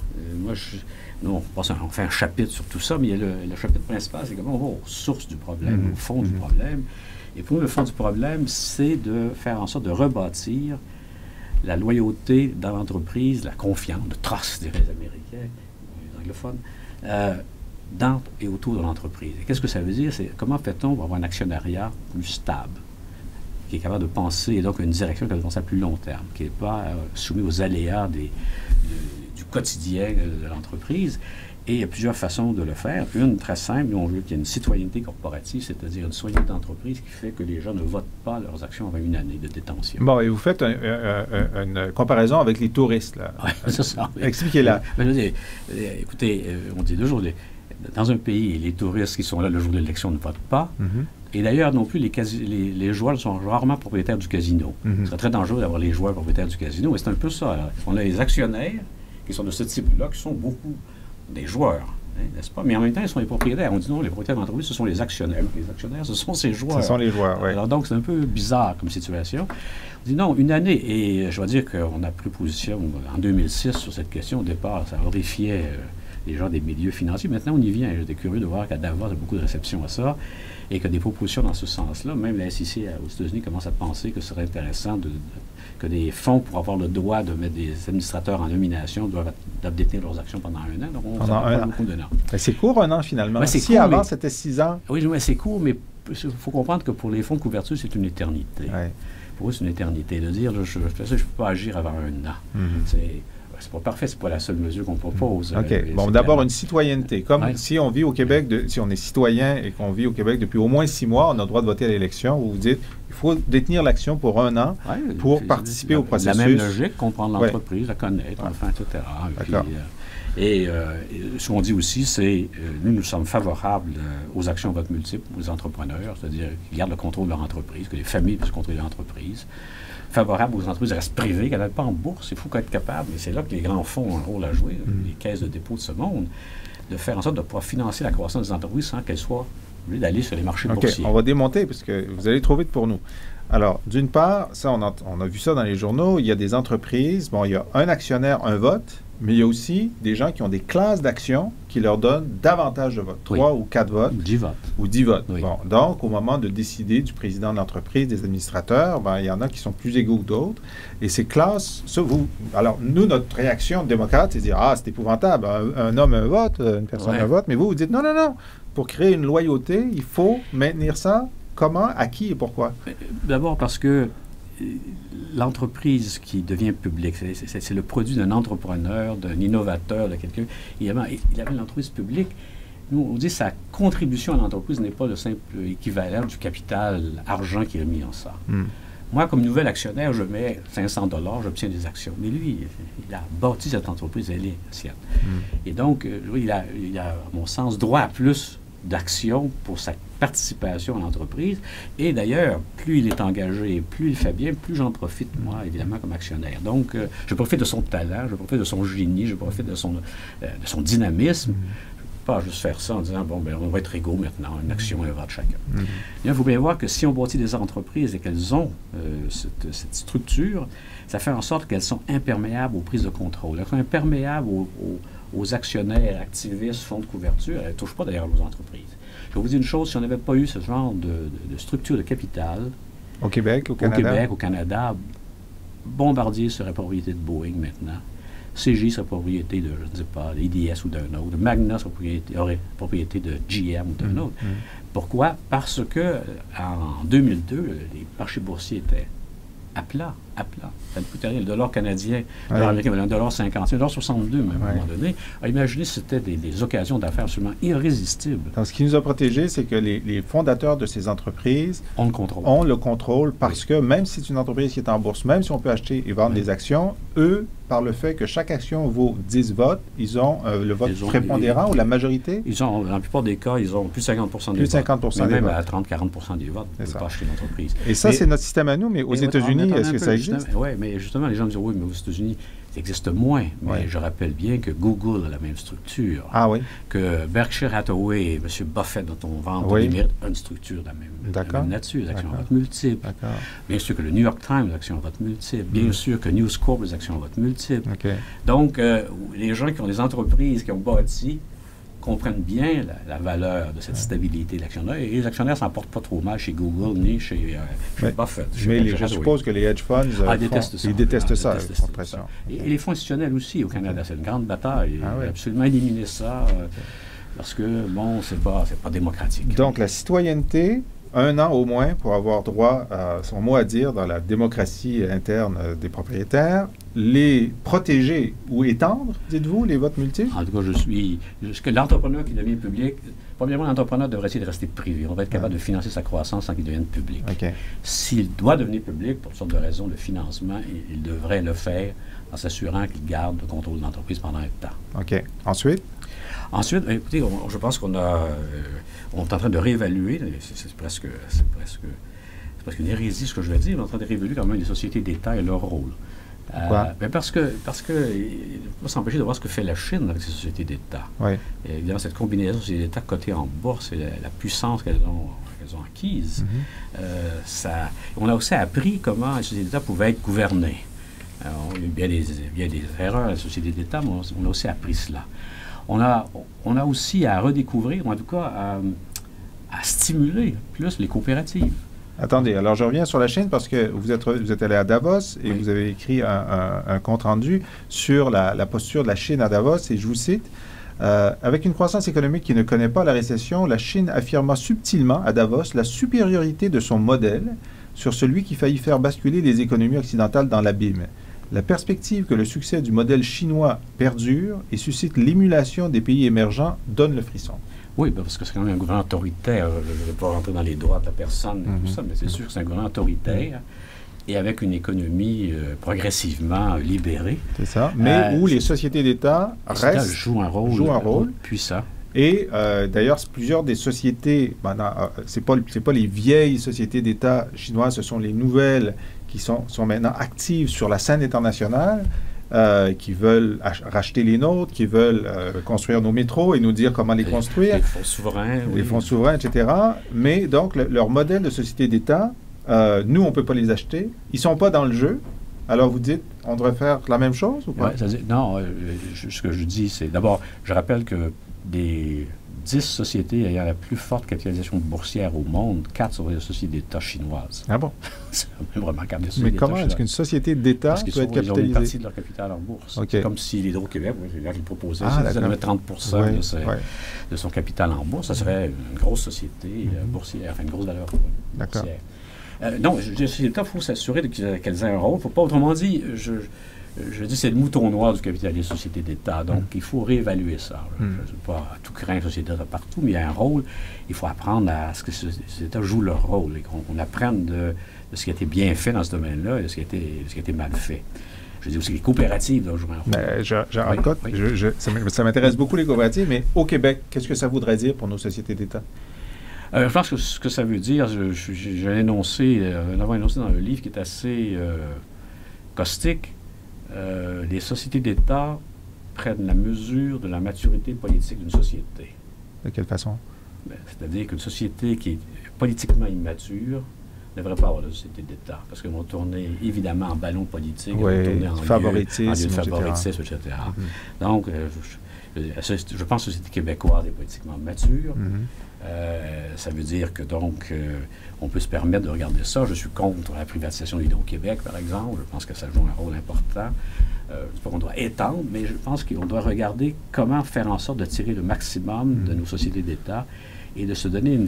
Nous, on fait un chapitre sur tout ça, mais le chapitre principal, c'est comment on va aux sources du problème, au fond du problème. Et pour nous, le fond du problème, c'est de faire en sorte de rebâtir la loyauté dans l'entreprise, la confiance, le trust, diraient les Américains, les anglophones, dans et autour de l'entreprise. Et qu'est-ce que ça veut dire? C'est comment fait-on pour avoir un actionnariat plus stable, qui est capable de penser, et donc une direction qui est capable de penser à plus long terme, qui n'est pas soumis aux aléas du quotidien de l'entreprise. Et il y a plusieurs façons de le faire. Une très simple, on veut qu'il y ait une citoyenneté corporative, c'est-à-dire une citoyenneté d'entreprise qui fait que les gens ne votent pas leurs actions avant une année de détention. Bon, et vous faites une comparaison avec les touristes, là. Oui, c'est ça. Expliquez-la. Écoutez, on dit toujours, dans un pays, les touristes qui sont là le jour de l'élection ne votent pas. Et d'ailleurs, non plus, les joueurs sont rarement propriétaires du casino. Ce serait très dangereux d'avoir les joueurs propriétaires du casino, et c'est un peu ça. Là. On a les actionnaires qui sont de ce type-là, qui sont beaucoup des joueurs, n'est-ce pas? Mais en même temps, ils sont les propriétaires. On dit non, les propriétaires d'entreprise, ce sont les actionnaires. Les actionnaires, ce sont ces joueurs. Ce sont les joueurs, oui. Alors donc, c'est un peu bizarre comme situation. On dit non, une année, et je dois dire qu'on a pris position en 2006 sur cette question. Au départ, ça horrifiait les gens des milieux financiers. Maintenant, on y vient. J'étais curieux de voir qu'à Davos, il y a beaucoup de réception à ça, et que des propositions dans ce sens-là, même la SEC aux États-Unis commence à penser que ce serait intéressant que des fonds, pour avoir le droit de mettre des administrateurs en nomination, doivent détenir leurs actions pendant 1 an. Donc, on s'en beaucoup de temps. C'est court, 1 an, finalement. Ben, si court, avant, c'était 6 ans. Oui, c'est court, mais il faut comprendre que pour les fonds de couverture, c'est une éternité. Ouais. Pour eux, c'est une éternité. De dire, je ne peux pas agir avant 1 an. C'est pas parfait, c'est pas la seule mesure qu'on propose. OK. Bon, d'abord, une citoyenneté. Comme si on vit au Québec, si on est citoyen et qu'on vit au Québec depuis au moins 6 mois, on a le droit de voter à l'élection. Vous dites, il faut détenir l'action pour 1 an pour participer au processus. La même logique, comprendre l'entreprise, la connaître, enfin, etc. Et ce qu'on dit aussi, c'est nous sommes favorables aux actions vote multiple, aux entrepreneurs, c'est-à-dire qu'ils gardent le contrôle de leur entreprise, que les familles puissent contrôler l'entreprise. Favorables aux entreprises restent privées, qu'elles n'aillent pas en bourse. Il faut qu'elles soient capables, et c'est là que les grands fonds ont un rôle à jouer, les caisses de dépôt de ce monde, de faire en sorte de pouvoir financer la croissance des entreprises sans qu'elles soient obligées d'aller sur les marchés boursiers. On va démonter, parce que vous allez trop vite pour nous. Alors, d'une part, ça, on a vu ça dans les journaux, il y a des entreprises, bon, il y a un actionnaire, un vote, mais il y a aussi des gens qui ont des classes d'actions qui leur donnent davantage de votes, 3 ou 4 votes. Ou 10 votes. Ou 10 votes. Oui. Bon, donc, au moment de décider du président de l'entreprise, des administrateurs, ben, il y en a qui sont plus égaux que d'autres. Et ces classes, ça, alors, nous, notre réaction de démocrate, c'est de dire, ah, c'est épouvantable, un homme, un vote, une personne, un vote. Mais vous dites, non, non, non. Pour créer une loyauté, il faut maintenir ça. Comment, à qui et pourquoi? D'abord parce que l'entreprise qui devient publique, c'est le produit d'un entrepreneur, d'un innovateur, de quelqu'un. Il avait une entreprise publique. Nous, on dit que sa contribution à l'entreprise n'est pas le simple équivalent du capital argent qui est mis en ça. Moi, comme nouvel actionnaire, je mets 500 $, j'obtiens des actions. Mais lui, il a bâti cette entreprise, elle est sienne. Et donc, lui, il a, à mon sens, droit à plus d'actions pour sa participation à l'entreprise. Et d'ailleurs, plus il est engagé, plus il fait bien, plus j'en profite, moi, évidemment, comme actionnaire. Donc, je profite de son talent, je profite de son génie, je profite de son dynamisme. Je ne peux pas juste faire ça en disant, bon, ben, on va être égaux maintenant, une action, un vote chacun. Il faut bien voir que si on bâtit des entreprises et qu'elles ont cette structure, ça fait en sorte qu'elles sont imperméables aux prises de contrôle. Elles sont imperméables aux actionnaires, activistes, fonds de couverture. Elles ne touchent pas d'ailleurs aux entreprises. Je vais vous dire une chose, si on n'avait pas eu ce genre de structure de capital... Au Québec, au Canada, Bombardier serait propriété de Boeing maintenant. CG serait propriété de, je ne sais pas, l'IDS ou d'un autre. Magna aurait propriété de GM ou d'un autre. Pourquoi? Parce que en 2002, les marchés boursiers étaient à plat. Ça ne coûtait rien. Le dollar canadien, le dollar américain valait $1,50, $1,62 même à un moment donné. Imaginez si c'était des occasions d'affaires absolument irrésistibles. Donc, ce qui nous a protégés, c'est que les fondateurs de ces entreprises ont le contrôle parce que même si c'est une entreprise qui est en bourse, même si on peut acheter et vendre des actions, eux, par le fait que chaque action vaut 10 votes, ils ont le vote prépondérant ou la majorité? Ils ont, dans la plupart des cas, ils ont plus de 50% des votes. Mais même à 30-40% des votes, on ne peut pas acheter l'entreprise. Et ça, c'est notre système à nous, mais aux États-Unis, est-ce que ça existe? Oui, mais justement, les gens disent, oui, mais aux États-Unis, ça existe moins. Mais je rappelle bien que Google a la même structure. Ah oui? Que Berkshire Hathaway, M. Buffett, dont on vend une structure de la même nature, les actions à vote multiple. Bien sûr que le New York Times, les actions à vote multiple. Bien sûr que News Corp, les actions à vote multiple. Donc, les gens qui ont des entreprises qui ont bâti comprennent bien la valeur de cette stabilité de l'actionnaire. Et les actionnaires ne s'en portent pas trop mal chez Google ni chez Buffett. Mais je suppose que les hedge funds détestent ça. Et les fonds institutionnels aussi au Canada. C'est une grande bataille. Absolument éliminer ça parce que, bon, c'est pas démocratique. Donc, la citoyenneté, 1 an au moins pour avoir droit à son mot à dire dans la démocratie interne des propriétaires, les protéger ou étendre, dites-vous, les votes multiples? En tout cas, que l'entrepreneur qui devient public, premièrement, l'entrepreneur devrait essayer de rester privé. On va être capable de financer sa croissance sans qu'il devienne public. S'il doit devenir public, pour toutes sortes de raisons de financement, il devrait le faire en s'assurant qu'il garde le contrôle de l'entreprise pendant un temps. Ensuite, écoutez, je pense qu'on on est en train de réévaluer, c'est presque une hérésie ce que je vais dire, on est en train de réévaluer quand même les sociétés d'État et leur rôle. Parce que il ne faut pas s'empêcher de voir ce que fait la Chine avec ces sociétés d'État. Et évidemment, cette combinaison de sociétés d'État cotées en bourse et la puissance qu'elles ont acquise, on a aussi appris comment les sociétés d'État pouvaient être gouvernées. Il y a bien des erreurs à la société d'État, mais on a aussi appris cela. On a aussi à redécouvrir, ou en tout cas à stimuler plus les coopératives. Attendez, alors je reviens sur la Chine parce que vous êtes allé à Davos et vous avez écrit un compte-rendu sur la posture de la Chine à Davos, et je vous cite, avec une croissance économique qui ne connaît pas la récession, la Chine affirma subtilement à Davos la supériorité de son modèle sur celui qui faillit faire basculer les économies occidentales dans l'abîme. La perspective que le succès du modèle chinois perdure et suscite l'émulation des pays émergents donne le frisson. Oui, parce que c'est quand même un gouvernement autoritaire. Je ne vais pas rentrer dans les droits de la personne et tout ça, mais c'est sûr que c'est un gouvernement autoritaire et avec une économie progressivement libérée. C'est ça, mais où les sociétés d'État jouent un rôle puissant. Et d'ailleurs, plusieurs des sociétés, c'est pas les vieilles sociétés d'État chinoises, ce sont les nouvelles qui sont maintenant actives sur la scène internationale, qui veulent racheter les nôtres, qui veulent construire nos métros et nous dire comment les construire. Les fonds souverains. Les fonds souverains, etc. Mais donc, leur modèle de société d'État, nous, on ne peut pas les acheter. Ils ne sont pas dans le jeu. Alors, vous dites, on devrait faire la même chose ou pas? Non, ce que je dis, c'est... D'abord, je rappelle que des 10 sociétés ayant la plus forte capitalisation boursière au monde, 4 sont des sociétés d'État chinoises. Ah bon? C'est même remarquable. Mais comment est-ce qu'une société d'État peut être capitalisée? Ils ont une partie de leur capital en bourse. Okay. C'est comme si l'Hydro-Québec, il proposait, ça devait 30 de son capital en bourse. Ça serait une grosse société boursière, enfin une grosse valeur boursière. Non, les sociétés d'État, il faut s'assurer qu'elles aient un rôle. Faut pas, autrement dit, je dis c'est le mouton noir du capitalisme société d'État. Donc, il faut réévaluer ça. Je ne veux pas tout craindre société d'État partout, mais il y a un rôle. Il faut apprendre à ce que ces États jouent leur rôle et qu'on apprenne de ce qui a été bien fait dans ce domaine-là et de ce qui a été mal fait. Je dis aussi que les coopératives doivent jouer un rôle. Ça m'intéresse beaucoup, les coopératives, mais au Québec, qu'est-ce que ça voudrait dire pour nos sociétés d'État? Je pense que ce que ça veut dire, j'ai énoncé dans le livre qui est assez caustique. Les sociétés d'État prennent la mesure de la maturité politique d'une société. De quelle façon? C'est-à-dire qu'une société qui est politiquement immature ne devrait pas avoir de société d'État, parce qu'ils vont tourner évidemment en ballon politique, vont tourner en favoritisme, etc. Donc, je pense que la société québécoise est politiquement mature. Ça veut dire que donc on peut se permettre de regarder ça. Je suis contre la privatisation de l'Hydro-Québec, par exemple. Je pense que ça joue un rôle important. Je ne dis pas qu'on doit étendre, mais je pense qu'on doit regarder comment faire en sorte de tirer le maximum de nos sociétés d'État et de se donner une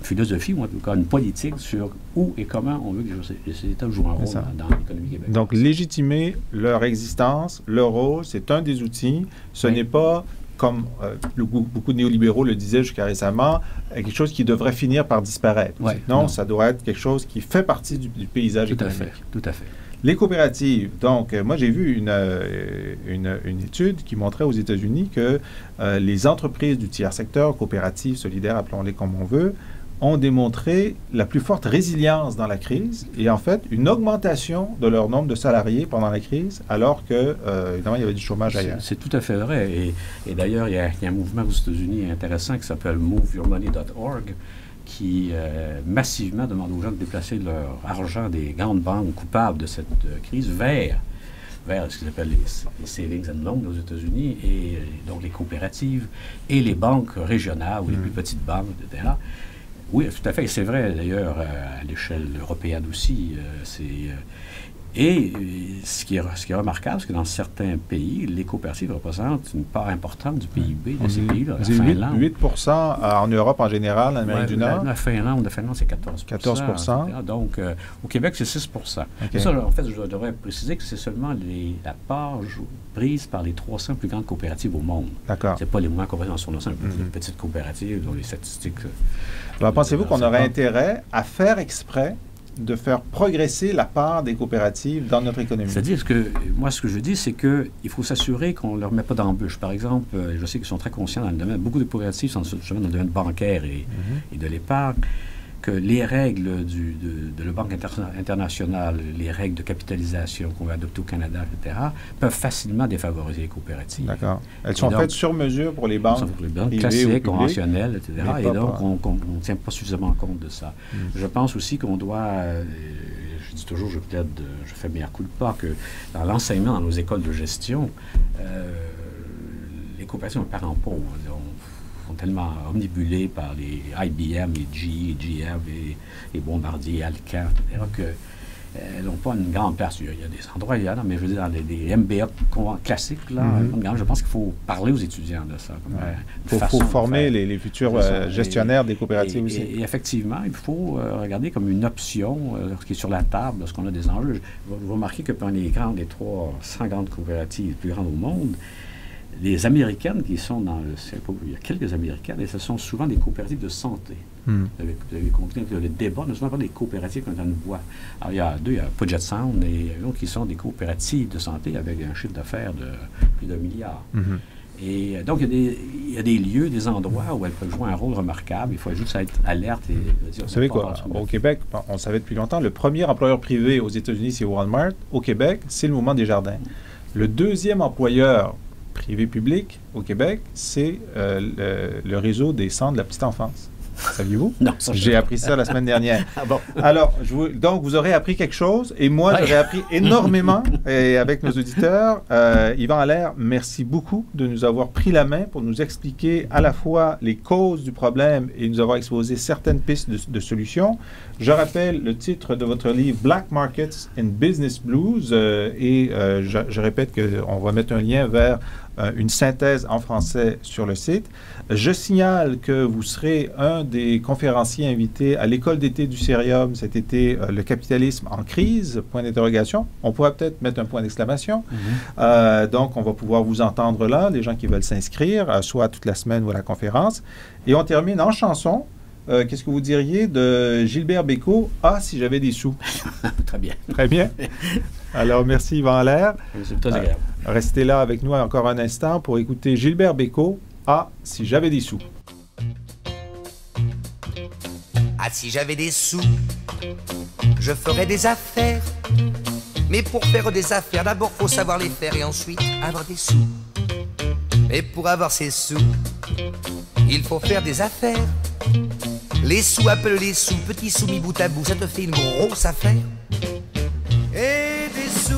philosophie, ou en tout cas une politique sur où et comment on veut que les États jouent un rôle dans l'économie québécoise. Donc, légitimer leur existence, leur rôle, c'est un des outils. Ce n'est pas, comme beaucoup de néolibéraux le disaient jusqu'à récemment, quelque chose qui devrait finir par disparaître. Non, ça doit être quelque chose qui fait partie du paysage économique. Tout à fait. Les coopératives, donc, moi j'ai vu une étude qui montrait aux États-Unis que les entreprises du tiers secteur, coopératives, solidaires, appelons-les comme on veut, ont démontré la plus forte résilience dans la crise et en fait une augmentation de leur nombre de salariés pendant la crise, alors que, évidemment, il y avait du chômage ailleurs. C'est tout à fait vrai. Et d'ailleurs, il y a un mouvement aux États-Unis intéressant qui s'appelle MoveYourMoney.org qui massivement demande aux gens de déplacer leur argent des grandes banques coupables de cette crise vers ce qu'ils appellent les savings and loans aux États-Unis, et donc les coopératives et les banques régionales ou les plus petites banques, etc. Oui, tout à fait. C'est vrai, d'ailleurs, à l'échelle européenne aussi. Et ce qui est remarquable, c'est que dans certains pays, les coopératives représentent une part importante du PIB de ces pays-là. La Finlande. 8% en Europe en général, en Amérique du Nord. La Finlande, c'est 14%. 14%. Donc, au Québec, c'est 6%. Okay. Ça, en fait, je devrais préciser que c'est seulement la part prise par les 300 plus grandes coopératives au monde. D'accord. C'est pas les moins coopératives, sont les petites coopératives dont les statistiques... Alors, pensez-vous qu'on aurait intérêt à faire exprès de faire progresser la part des coopératives dans notre économie? C'est-à-dire que, moi, ce que je dis, c'est qu'il faut s'assurer qu'on ne leur met pas d'embûches. Par exemple, je sais qu'ils sont très conscients dans le domaine, beaucoup de coopératives sont dans le domaine bancaire et de l'épargne, que les règles de la Banque internationale, les règles de capitalisation qu'on va adopter au Canada, etc., peuvent facilement défavoriser les coopératives. D'accord. Elles sont faites sur mesure pour les banques classiques, conventionnelles, etc. Et donc, on ne tient pas suffisamment compte de ça. Je pense aussi qu'on doit... je dis toujours, je fais bien culpa, que dans l'enseignement, dans nos écoles de gestion, les coopératives ont un parent pauvre. Sont tellement omnibulés par les IBM, les GE, GM, les Bombardier, Alcan, etc., qu'elles n'ont pas une grande place. Il y a des endroits, mais je veux dire, dans les MBA classiques, là, je pense qu'il faut parler aux étudiants de ça. Il faut former les futurs gestionnaires des coopératives aussi. Et effectivement, il faut regarder comme une option qui est sur la table lorsqu'on a des enjeux. Vous remarquez que parmi les 300 grandes coopératives les plus grandes au monde, les Américaines qui sont dans le... Il y a quelques Américaines, et ce sont souvent des coopératives de santé. Vous avez compris que le débat, nous sommes pas des coopératives qui ont une voix. Alors, il y a Puget Sound et d'autres qui sont des coopératives de santé avec un chiffre d'affaires de plus d'1 milliard. Et donc, il y a des lieux, des endroits où elles peuvent jouer un rôle remarquable. Il faut juste être alerte et dire... Vous savez quoi, au Québec, on le savait depuis longtemps, le premier employeur privé aux États-Unis, c'est Walmart. Au Québec, c'est le Mouvement Desjardins. Le deuxième employeur privé-public au Québec, c'est le réseau des centres de la petite enfance. Saviez-vous? Non, j'ai appris ça la semaine dernière. Ah bon? Alors, donc, vous aurez appris quelque chose, et moi, j'aurais appris énormément et avec nos auditeurs. Yvan Allaire, merci beaucoup de nous avoir pris la main pour nous expliquer à la fois les causes du problème et nous avoir exposé certaines pistes de solutions. Je rappelle le titre de votre livre « Black Markets and Business Blues » je répète qu'on va mettre un lien vers une synthèse en français sur le site. Je signale que vous serez un des conférenciers invités à l'école d'été du Cerium cet été, le capitalisme en crise, point d'interrogation. On pourrait peut-être mettre un point d'exclamation. Donc, on va pouvoir vous entendre là, les gens qui veulent s'inscrire, soit toute la semaine ou à la conférence. Et on termine en chanson. Qu'est-ce que vous diriez de Gilbert Bécaud? « Ah, si j'avais des sous ». Très bien. Très bien. Alors, merci Yvan Allaire. C'est très agréable. Restez là avec nous encore un instant pour écouter Gilbert Bécaud. « Ah, si j'avais des sous ». Ah, si j'avais des sous, je ferais des affaires. Mais pour faire des affaires, d'abord faut savoir les faire et ensuite avoir des sous. Et pour avoir ces sous, il faut faire des affaires. Les sous appellent les sous, petits sous mis bout à bout, ça te fait une grosse affaire. Et des sous...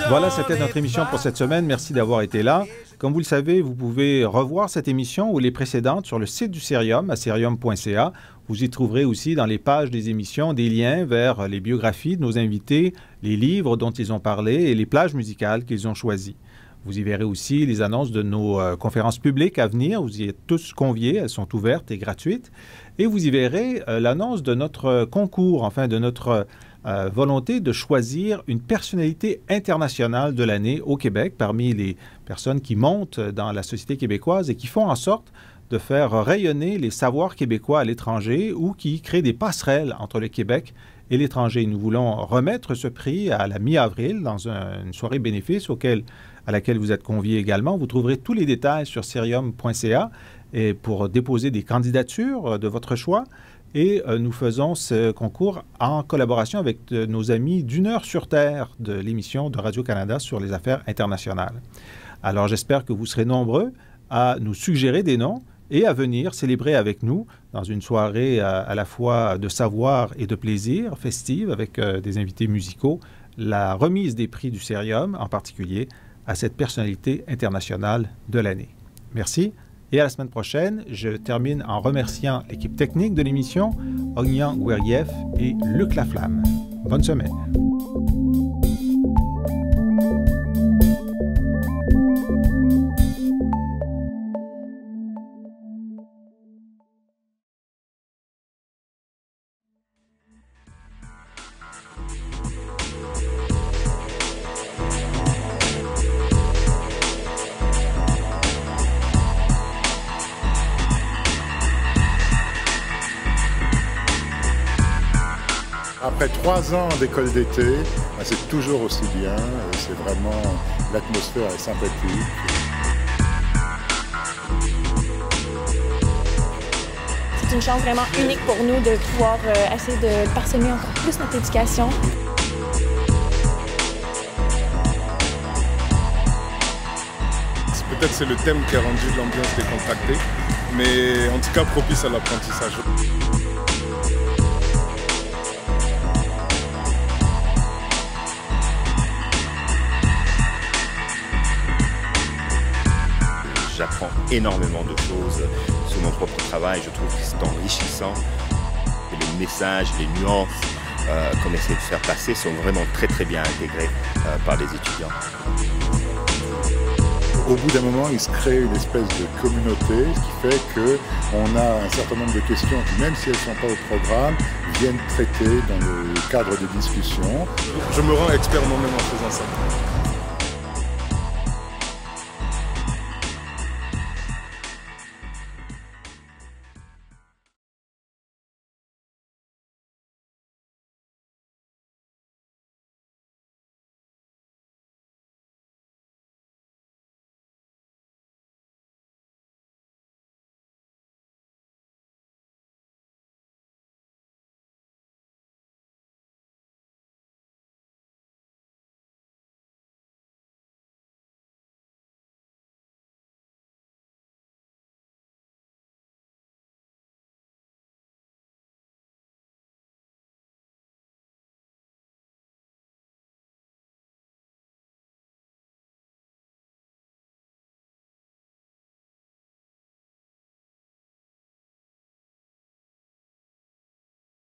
Voilà, c'était notre émission pour cette semaine. Merci d'avoir été là. Comme vous le savez, vous pouvez revoir cette émission ou les précédentes sur le site du Cerium, à cerium.ca. Vous y trouverez aussi dans les pages des émissions des liens vers les biographies de nos invités, les livres dont ils ont parlé et les plages musicales qu'ils ont choisies. Vous y verrez aussi les annonces de nos conférences publiques à venir. Vous y êtes tous conviés. Elles sont ouvertes et gratuites. Et vous y verrez l'annonce de notre concours, enfin de notre volonté de choisir une personnalité internationale de l'année au Québec parmi les personnes qui montent dans la société québécoise et qui font en sorte de faire rayonner les savoirs québécois à l'étranger ou qui créent des passerelles entre le Québec et l'étranger. Nous voulons remettre ce prix à la mi-avril dans une soirée bénéfice à laquelle vous êtes conviés également. Vous trouverez tous les détails sur cerium.ca et pour déposer des candidatures de votre choix. Et nous faisons ce concours en collaboration avec nos amis d'Une heure sur Terre de l'émission de Radio-Canada sur les affaires internationales. Alors, j'espère que vous serez nombreux à nous suggérer des noms et à venir célébrer avec nous dans une soirée à la fois de savoir et de plaisir, festive, avec des invités musicaux, la remise des prix du Cerium, en particulier à cette personnalité internationale de l'année. Merci. Et à la semaine prochaine, je termine en remerciant l'équipe technique de l'émission, Ognan Gueriev et Luc Laflamme. Bonne semaine. Après 3 ans d'école d'été, c'est toujours aussi bien, c'est vraiment, l'atmosphère est sympathique. C'est une chance vraiment unique pour nous de pouvoir essayer de parsemer encore plus notre éducation. Peut-être c'est le thème qui a rendu l'ambiance décontractée, mais en tout cas propice à l'apprentissage. J'apprends énormément de choses sur mon propre travail. Je trouve que c'est enrichissant. Et les messages, les nuances qu'on essaie de faire passer sont vraiment très très bien intégrés par les étudiants. Au bout d'un moment, il se crée une espèce de communauté, ce qui fait qu'on a un certain nombre de questions qui, même si elles ne sont pas au programme, viennent traiter dans le cadre des discussions. Je me rends expert moi-même en faisant ça.